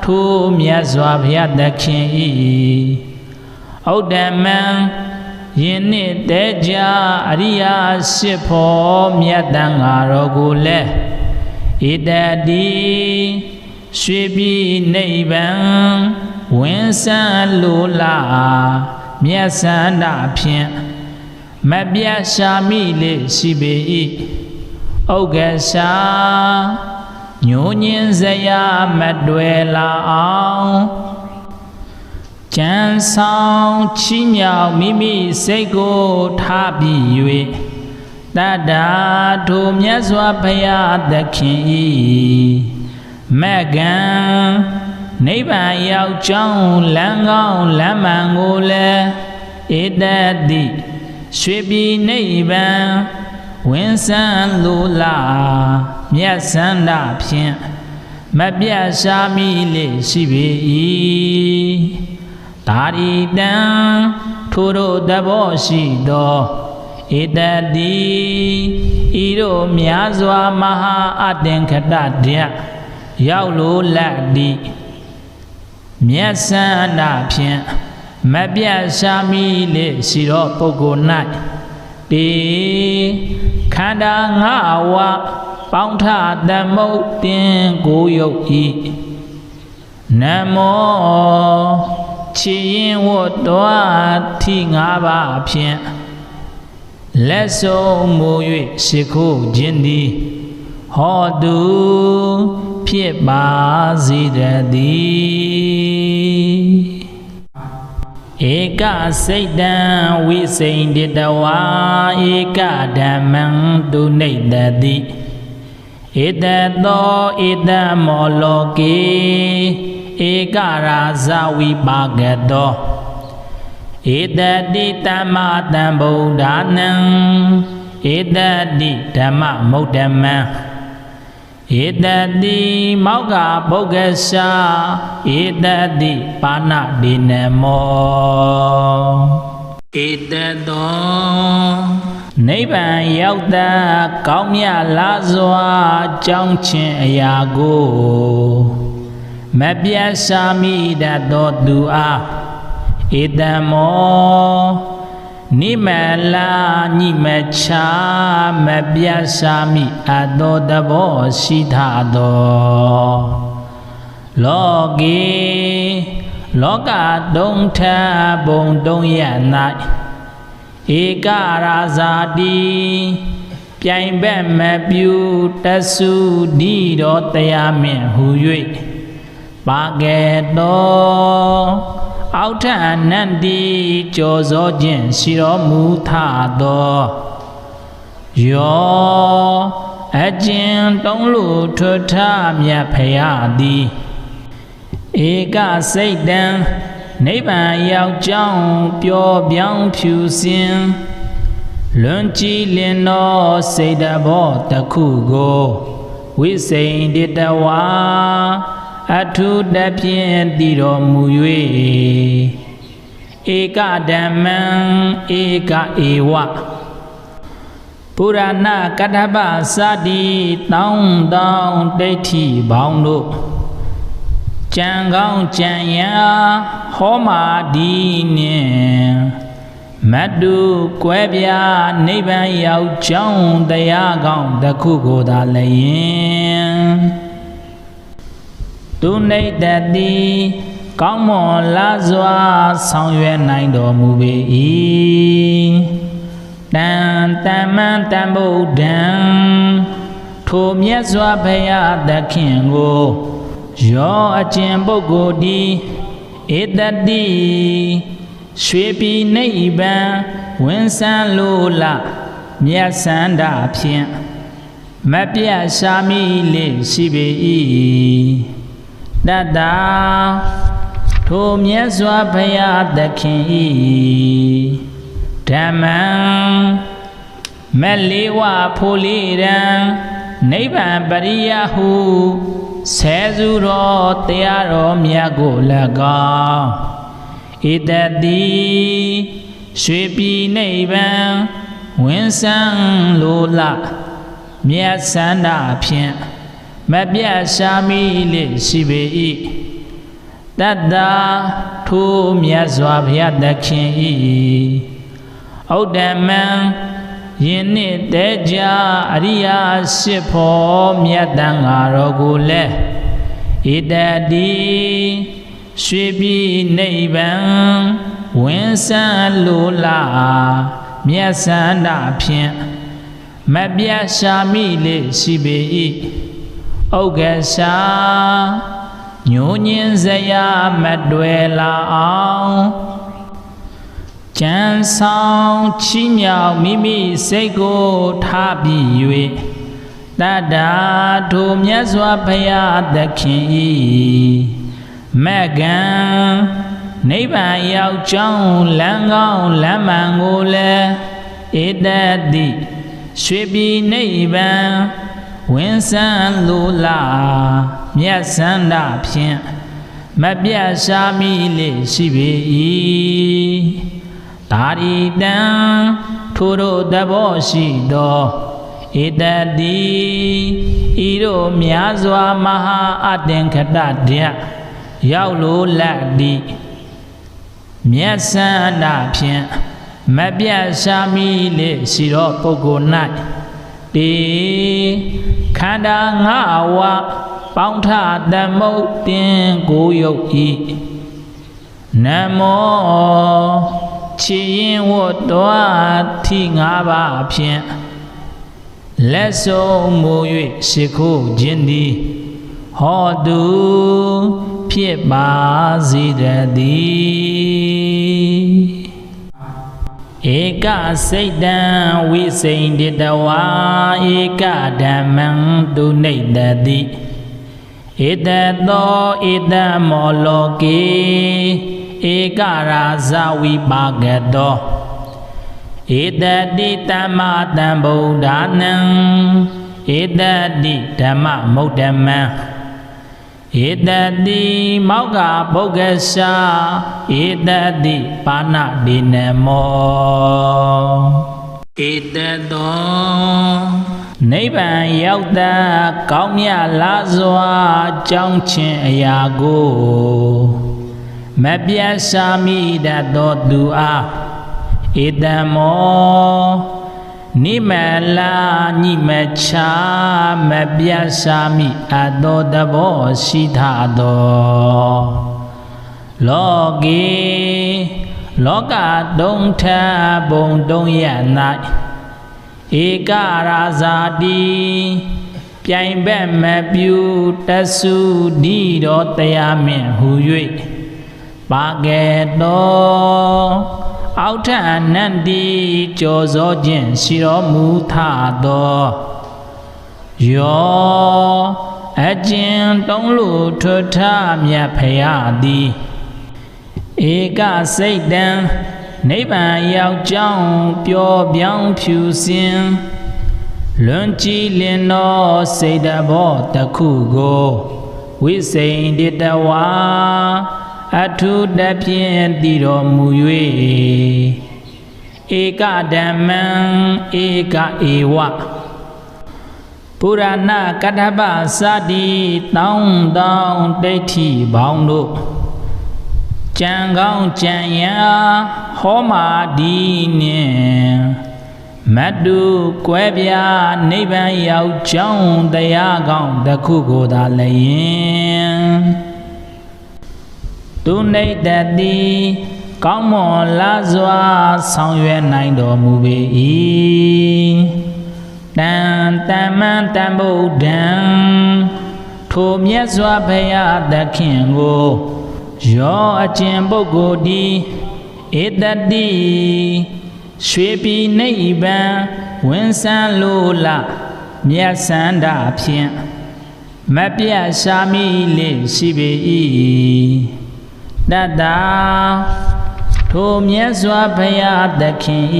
ထိုမြတ်စွာဘုရားသခင်၏ဩဒ္ဓမံယင်းနှစ်တည်းကြအရိယာရှိဖို့မြတ်တန်ဃာတော်ကိုလည်းဧတတိရွှေပြည်နိဗ္ဗာန်ဝင်ဆန်းလိုလားမြတ်စန္ဒဖြင့်မပြတ်ရှားမိလေရှိပေ၏ဥက္ကရှာညိုညင်းစရာမတွေ့လာအောင်ကြံဆောင်ချီးမြှောက်မိမိစိတ်ကိုထားပြီး၍တတ္တာထိုမြတ်စွာဘုရားသခင်၏မကံ နိဗ္ဗာန်ရောက်ကြောင်းလမ်းကောင်းလမ်းမှန်ကိုလည်းဧတတိရွှေပြည်နိဗ္ဗာန်ဝင်ဆန်းလိုလားမြတ်စန္ဒဖြင့်မပြတ်ရှားမိလေရှိပေ၏ဒါရီတံထိုတို့သဘောရှိသောဧတတိဤတို့များစွာမဟာအတ္တင်ခတတယရောက်လိုလက်သည်မြတ်စန္ဒဖြင့်မပြတ်ရှားမိလေရှိသောပုဂ္ဂိုလ်၌တေခန္ဓာငါးဝါးပေါင်းထသမုတ်တင်ကိုယုတ်ဤနမောချီရင်ဝတ်တော်ထိငါးပါးဖြင့်လက်ဆုံးမူ၍ရှိခိုးခြင်းသည်ဟောတုဖြစ်ပါစေတည်းဧကစိတ်တံဝိစိန္ဒတဝါဧကဓမ္မံတုနိတတိဧတသောဧတမောလောကေဧကရာဇဝိပါကတောဧတတိတမ္မတံဗုဒ္ဓနံဧတတိဓမ္မမုဒ္ဓမံဧတတိမောက္ခဗုဂ္ဂရှာဧတတိပါဏဒေနမောဧတသောနိဗ္ဗာန်ရောက်တာကောင်းမြတ်လားစွာကြောင်းချင်းအရာကိုမပြတ်ရှားမိတတ်သောသူအားဧတမောနိမလာညိမချာမပြတ်ရှားမိအပ်သောသဘောရှိထသောလောကေလောကတုံထဘုံတုံရ၌ဧကရာဇာတိပြိုင်ဘက်မပြုတဆုဒီတော်တရားမြင့်ဟု၍ပါကဲ့သောအောက်ထအနန္တိကြောစောခြင်းရှိတော်မူထသောယောအကျဉ်တုံးလို့ထွထမြတ်ဖရာသည်ဧကစိတ်တံနိဗ္ဗာန်ရောက်ကြောင်းပျော်ပြောင်းဖြူစင်လွန်ကြည်လင်သောစိတ်တဘောတစ်ခုကိုဝိစိန္ဒတဝါအထုတဖြင့်တည်တော်မူ၍ဧကဓမ္မံဧကဧဝပုရဏကတ္ထပစတိတောင်းတောင်းဒိဋ္ဌိပေါင်းတို့ကြံကောင်းကြံရဟောမာဒီနှင့်မတုကွဲပြားနိဗ္ဗာန်ရောက်ကြောင်းတရားကောင်းတစ်ခုကိုသာလျင်သူနိတတိကောင်းမွန်လာစွာဆောင်ရွက်နိုင်တော်မူပေ၏တန်တမန်တန်ဗုဒ္ဓံထိုမြတ်စွာဘုရားသခင်ကိုယောအကျင့်ပုဂ္ဂိုလ်သည်ဧတတိရွှေပြည်နိဗ္ဗာန်ဝင်ဆန်းလိုလားမြတ်စန္ဒဖြင့်မပြတ်ရှားမိလေရှိပေ၏တတ္တာထိုမြတ်စွာဘုရားသခင်၏ဓမ္မံမလေးဝဖိုလေးရန်နိဗ္ဗာန်ပရိယဟုဆဲစုတော်တရားတော်မြတ်ကို၎င်းဧတတိရွှေပြည်နိဗ္ဗာန်ဝင်ဆန်းလိုလားမြတ်စန္ဒဖြင့်မပြတ်ရှားမိလေရှိပေ၏တတ္တာထိုမြတ်စွာဘုရားသခင်၏ဩဒ္ဓမံယင်းနှစ်တည်းကြအရိယာရှိဖို့မြတ်တန်ဃာတော်ကိုလည်းဧတတိရွှေပြည်နိဗ္ဗာန်ဝင်ဆန်းလိုလားမြတ်စန္ဒဖြင့်မပြတ်ရှားမိလေရှိပေ၏ဥက္ကရှာညိုညင်းစရာမတွေ့လာအောင်ကြံဆောင်ချီးမြှောက်မိမိစိတ်ကိုထားပြီး၍တတ္တာထိုမြတ်စွာဘုရားသခင်၏ မကံနိဗ္ဗာန်ရောက်ကြောင်းလမ်းကောင်းလမ်းမှန်ကိုလည်းဧတတိရွှေပြည်နိဗ္ဗာန်ဝင်ဆန်းလိုလားမြတ်စန္ဒဖြင့်မပြတ်ရှားမိလေရှိပေ၏သာရိတံထိုတို့သဘောရှိသောဧတတိဤတို့များစွာမဟာအသင်္ခတတယရောက်လိုလက်သည်မြတ်စန္ဒဖြင့်မပြတ်ရှားမိလေရှိသောပုဂ္ဂိုလ်၌တေခန္ဓာငါးဝါပေါင်းထသမုတ်တင်ကိုယုတ်ဤနမောချီရင်ဝတ်တော်ထီငါးပါးဖြင့်လက်ဆုံးမူ၍ရှိခိုးခြင်းသည်ဟောတုဖြစ်ပါစေတည်းဧကစိတ်တံဝိစိန်တတဝါဧကဓမ္မံသူနိတတိဧတသောဧတမောလောကေဧကရာဇဝိပါကတောဧတတိတမ္မာတံဗုဒ္ဓနံဧတတိဓမ္မမုဒ္ဓမံဧတတိမောက္ခဗုဂ္ဂရှာဧတတိပါဏတိနမောဧတသောနိဗ္ဗာန်ရောက်တာကောင်းမြတ်လားစွာကြောင်းချင်းအရာကိုမပြတ်ရှားမိတတ်သောသူအားဧတမောနိမလာညိမချာမပြတ်ရှားမိအပ်သောသဘောရှိထသောလောကေလောကတုံထဘုံတုံရ၌ဧကရာဇာတိပြိုင်ဘက်မပြူတဆုဒီတော်တရားမင်းဟူ၍ပါကဲ့သောအောက်ထအနန္တိကြောစောခြင်းရှိတော်မူထသောယောအကျဉ်တုံးလို့ထွထမြတ်ဖရာသည်ဧကစိတ်တံနိဗ္ဗာန်ရောက်ကြောင်းပျော်ပြောင်းဖြူစင်လွန်ကြည်လင်သောစိတ်တဘောတစ်ခုကိုဝိစိန်တတဝါအထုတဖြင့်တည်တော်မူ၍ဧကဓမ္မံဧကဧဝပုရဏကတ္ထပစတိတောင်းတောင်းဒိဋ္ဌိပေါင်းတို့ကြံကောင်းကြံရာဟောမာဒီနှင့်မတုကွဲပြားနိဗ္ဗာန်ရောက်ကြောင်းတရားကောင်းတစ်ခုကိုသာလျင်သူနိတတိကောင်းမွန်လားစွာဆောင်ရွက်နိုင်တော်မူပေ၏တန်တမန်တန်ဗုဒ္ဓံထိုမြတ်စွာဘုရားသခင်ကိုယောအကျင့်ပုဂ္ဂိုလ်သည်ဧတတိရွှေပြည်နိဗ္ဗာန်ဝင်ဆန်းလိုလားမြတ်စန္ဒဖြင့်မပြတ်ရှားမိလေရှိပေ၏တတ္တာထိုမြတ်စွာဘုရားသခင်၏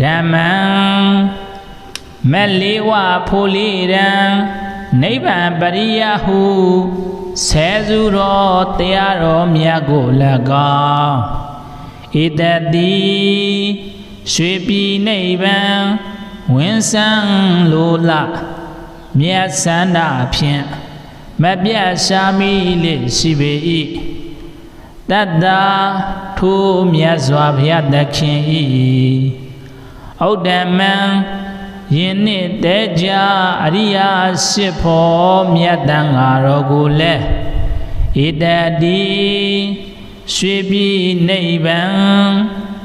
ဓမ္မံမလေးဝဖိုလိရန်နိဗ္ဗာန်ပရိယဟုဆဲစုတော်တရားတော်မြတ်ကို၎င်းဧတတိရွှေပြည်နိဗ္ဗာန်ဝင်ဆန်းလိုလားမြတ်စန္ဒဖြင့်မပြတ်ရှားမိလေရှိပေ၏တတ္တာထိုမြတ်စွာဘုရားသခင်၏ဩဒ္ဓမံယင်းနှင့်တဲကြအရိယာရှိဖို့မြတ်တန်ဃာတော်ကိုလည်းဧတတိရွှေပြည်နိဗ္ဗာန်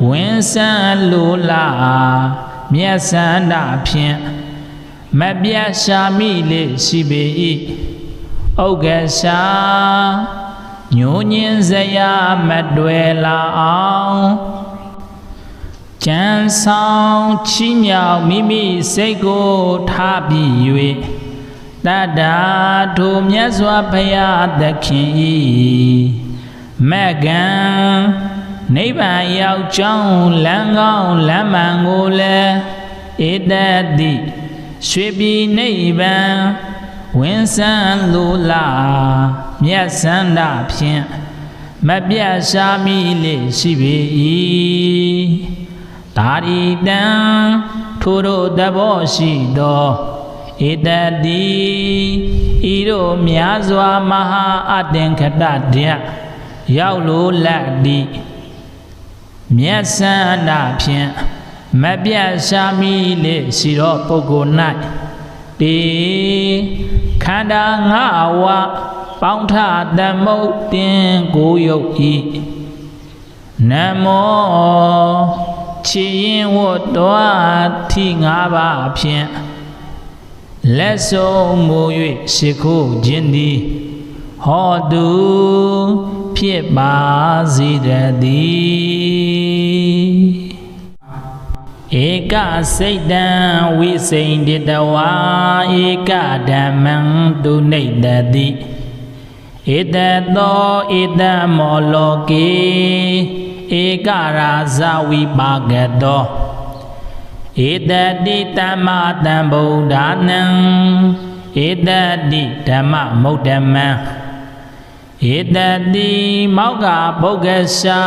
ဝင်ဆန်းလိုလားမြတ်စန္ဒဖြင့်မပြတ်ရှားမိလေရှိပေ၏ဥက္ကရှာညိုညင်းစရာမတွေ့လာအောင်ကြံဆောင်ချီးမြှောက်မိမိစိတ်ကိုထားပြီး၍ တတ္တာထိုမြတ်စွာဘုရားသခင်ဤမကံနိဗ္ဗာန်ရောက်ကြောင်းလမ်းကောင်းလမ်းမှန်ကိုလည်းဧတတိရွှေပြည်နိဗ္ဗာန်ဝင်ဆန်းလိုလားမြတ်စန္ဒဖြင့်မပြတ်ရှားမိလေရှိပေ၏ဒါရီတံထိုတို့သဘောရှိသောဧတတိဤတို့များစွာမဟာအတ္တင်္ခတတယရောက်လိုလက်သည်မြတ်စန္ဒဖြင့်မပြတ်ရှားမိလေရှိသောပုဂ္ဂိုလ်၌တေခန္ဓာငါးဝါပေါင်းထသမုတ်တင်ကိုယုတ်ဤနမောချီရင်ဝတ္တဝထိ၅ပါးဖြင့်လက်ဆုံးမူ၍ရှိခိုးခြင်းသည်ဟောတုဖြစ်ပါစေတည်းဧကစိတ်တံဝိစိန္ဒတဝါဧကဓမ္မံတုနိတတိဧတသောဧတမောလောကေဧကရာဇဝိပါကတောဧတတိတမ္မတံဗုဒ္ဓနံဧတတိဓမ္မမုဒ္ဓမံဧတတိမောက္ခဗုဂ္ဂရှာ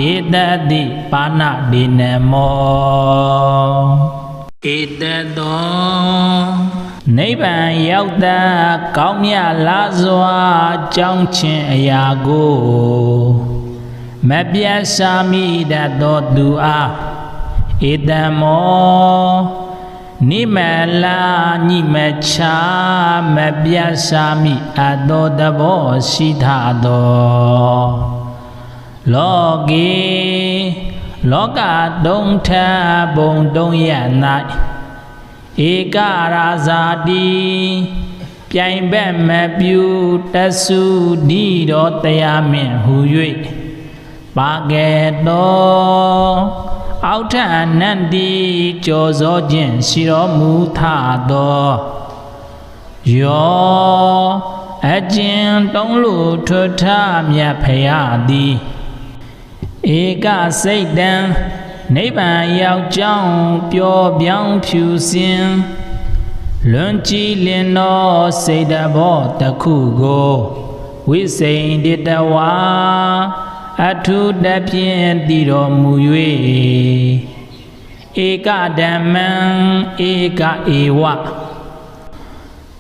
ဧတတိပါဏဒေနမောဧတသောနိဗ္ဗာန်ရောက်တာကောင်းမြတ်လားစွာကြောင်းခြင်းအရာကိုမပြတ်ရှားမိတတ်သောသူအားဧတမောနိမလာညိမချာမပြတ်ရှားမိအပ်သောသဘောရှိထသောလောကေလောကတုံထဘုံတုံရ၌ဧကရာဇာတိပြိုင်ဘက်မပြုတဆုဒီတော်တရားမြင့်ဟု၍ပါကဲ့သောအောက်ထအနန္တိကြောစောခြင်းရှိတော်မူထသောယောအကျဉ်တုံးလို့ထွထမြတ်ဖရာသည်ဧကစိတ်တံနိဗ္ဗာန်ရောက်ကြောင်းပျော်ပြောင်းဖြူစင်လွန်ကြည်လင်သောစိတ်တဘောတစ်ခုကိုဝိစိန္ဒတဝါအထုတဖြင့်တည်တော်မူ၍ဧကဓမ္မံဧကဧဝ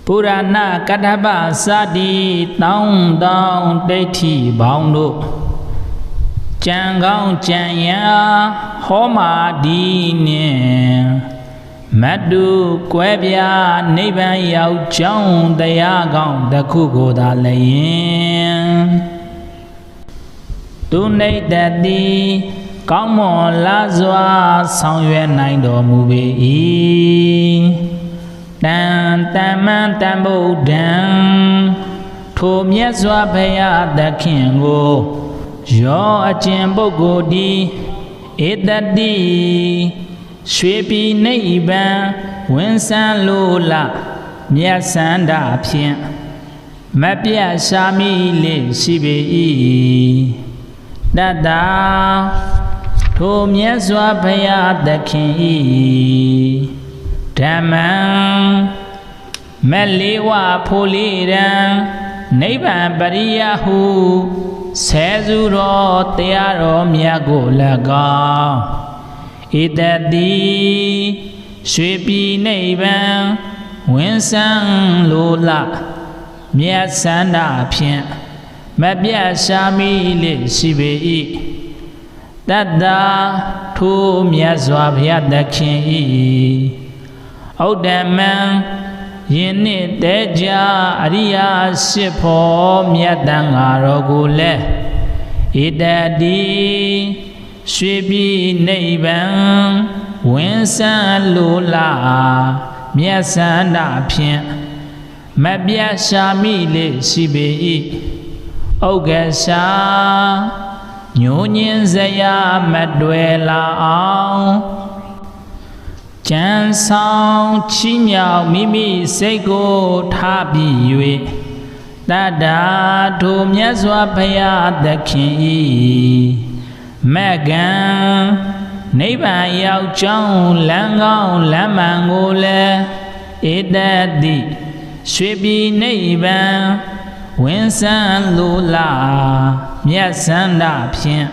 ပုရဏကတ္ထပစတိတောင်းတောင်းဒိဋ္ဌိဘောင်းတို့ကြံကောင်းကြံရာဟောမာဒီနှင့်မတုကွဲပြားနိဗ္ဗာန်ရောက်ကြောင်းတရားကောင်းတစ်ခုကိုသာလည်းသူနေတတိကောင်းမွန်လာစွာဆောင်ရွက်နိုင်တော်မူပေ၏တန်တမန်တန်ဗုဒ္ဓံထိုမြတ်စွာဘုရားသခင်ကိုယောအကျင့်ပုဂ္ဂိုလ်သည်ဧတတိရွှေပြည်နိဗ္ဗာန်ဝင်ဆန်းလိုလားမြတ်စန္ဒဖြင့်မပြတ်ရှားမိလေရှိပေ၏တတ္တာထိုမြတ်စွာဘုရားသခင်ဤဓမ္မံမလေးဝဖိုလေးရန်နိဗ္ဗာန်ပရိယဟုဆဲစုတော်တရားတော်မြတ်ကို၎င်းဧတတိရွှေပြည်နိဗ္ဗာန်ဝင်ဆန်းလိုလားမြတ်စန္ဒဖြင့်မပြတ်ရှားမိလေရှိပေ၏တတ္တာထိုမြတ်စွာဘုရားသခင်ဤဩဒ္ဓမံယင်းနှင့်တဲကြအရိယာရှိဖို့မြတ်တန်ဃာတော်ကိုလည်းဧတတိရွှေပြည်နိဗ္ဗာန်ဝင်ဆန်းလိုလားမြတ်စန္ဒဖြင့်မပြတ်ရှားမိလေရှိပေ၏ဥက္ကရှာညိုညင်းစရာမတွေ့လာအောင် ကျန်ဆောင်ချီးမြှောက်မိမိစိတ်ကိုထားပြီး၍တတ္တာထိုမြတ်စွာဘုရားသခင်ဤမက္ကံနိဗ္ဗာန်ရောက်ကြောင်းလမ်းကောင်းလမ်းမှန်ကိုလည်းဧတတိရွှေပြည်နိဗ္ဗာန်ဝင်ဆန်းလိုလားမြတ်စန္ဒဖြင့်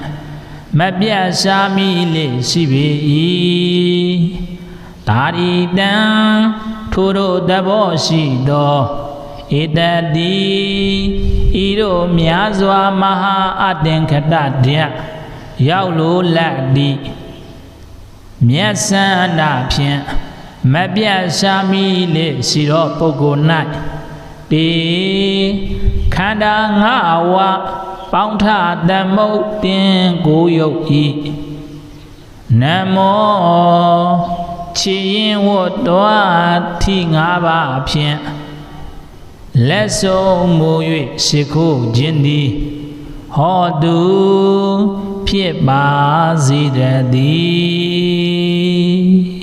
မပြတ်ရှားမိလေရှိပေ၏ဒါရီတံထိုတို့သဘောရှိသောဧတတိဤတို့များစွာမဟာအတင်္ခတတယရောက်လိုလက်သည်မြတ်စန္ဒဖြင့်မပြတ်ရှားမိလေရှိသောပုဂ္ဂိုလ်၌တေခန္ဓာငါးဝါပေါင်းထသမုတ်တင်ကိုယုတ်ဤနမောချီရင်ဝတ်တော်ထီငါးပါးဖြင့်လက်ဆုံးမူ၍ရှိခိုးခြင်းသည်ဟောတုဖြစ်ပါစေတည်း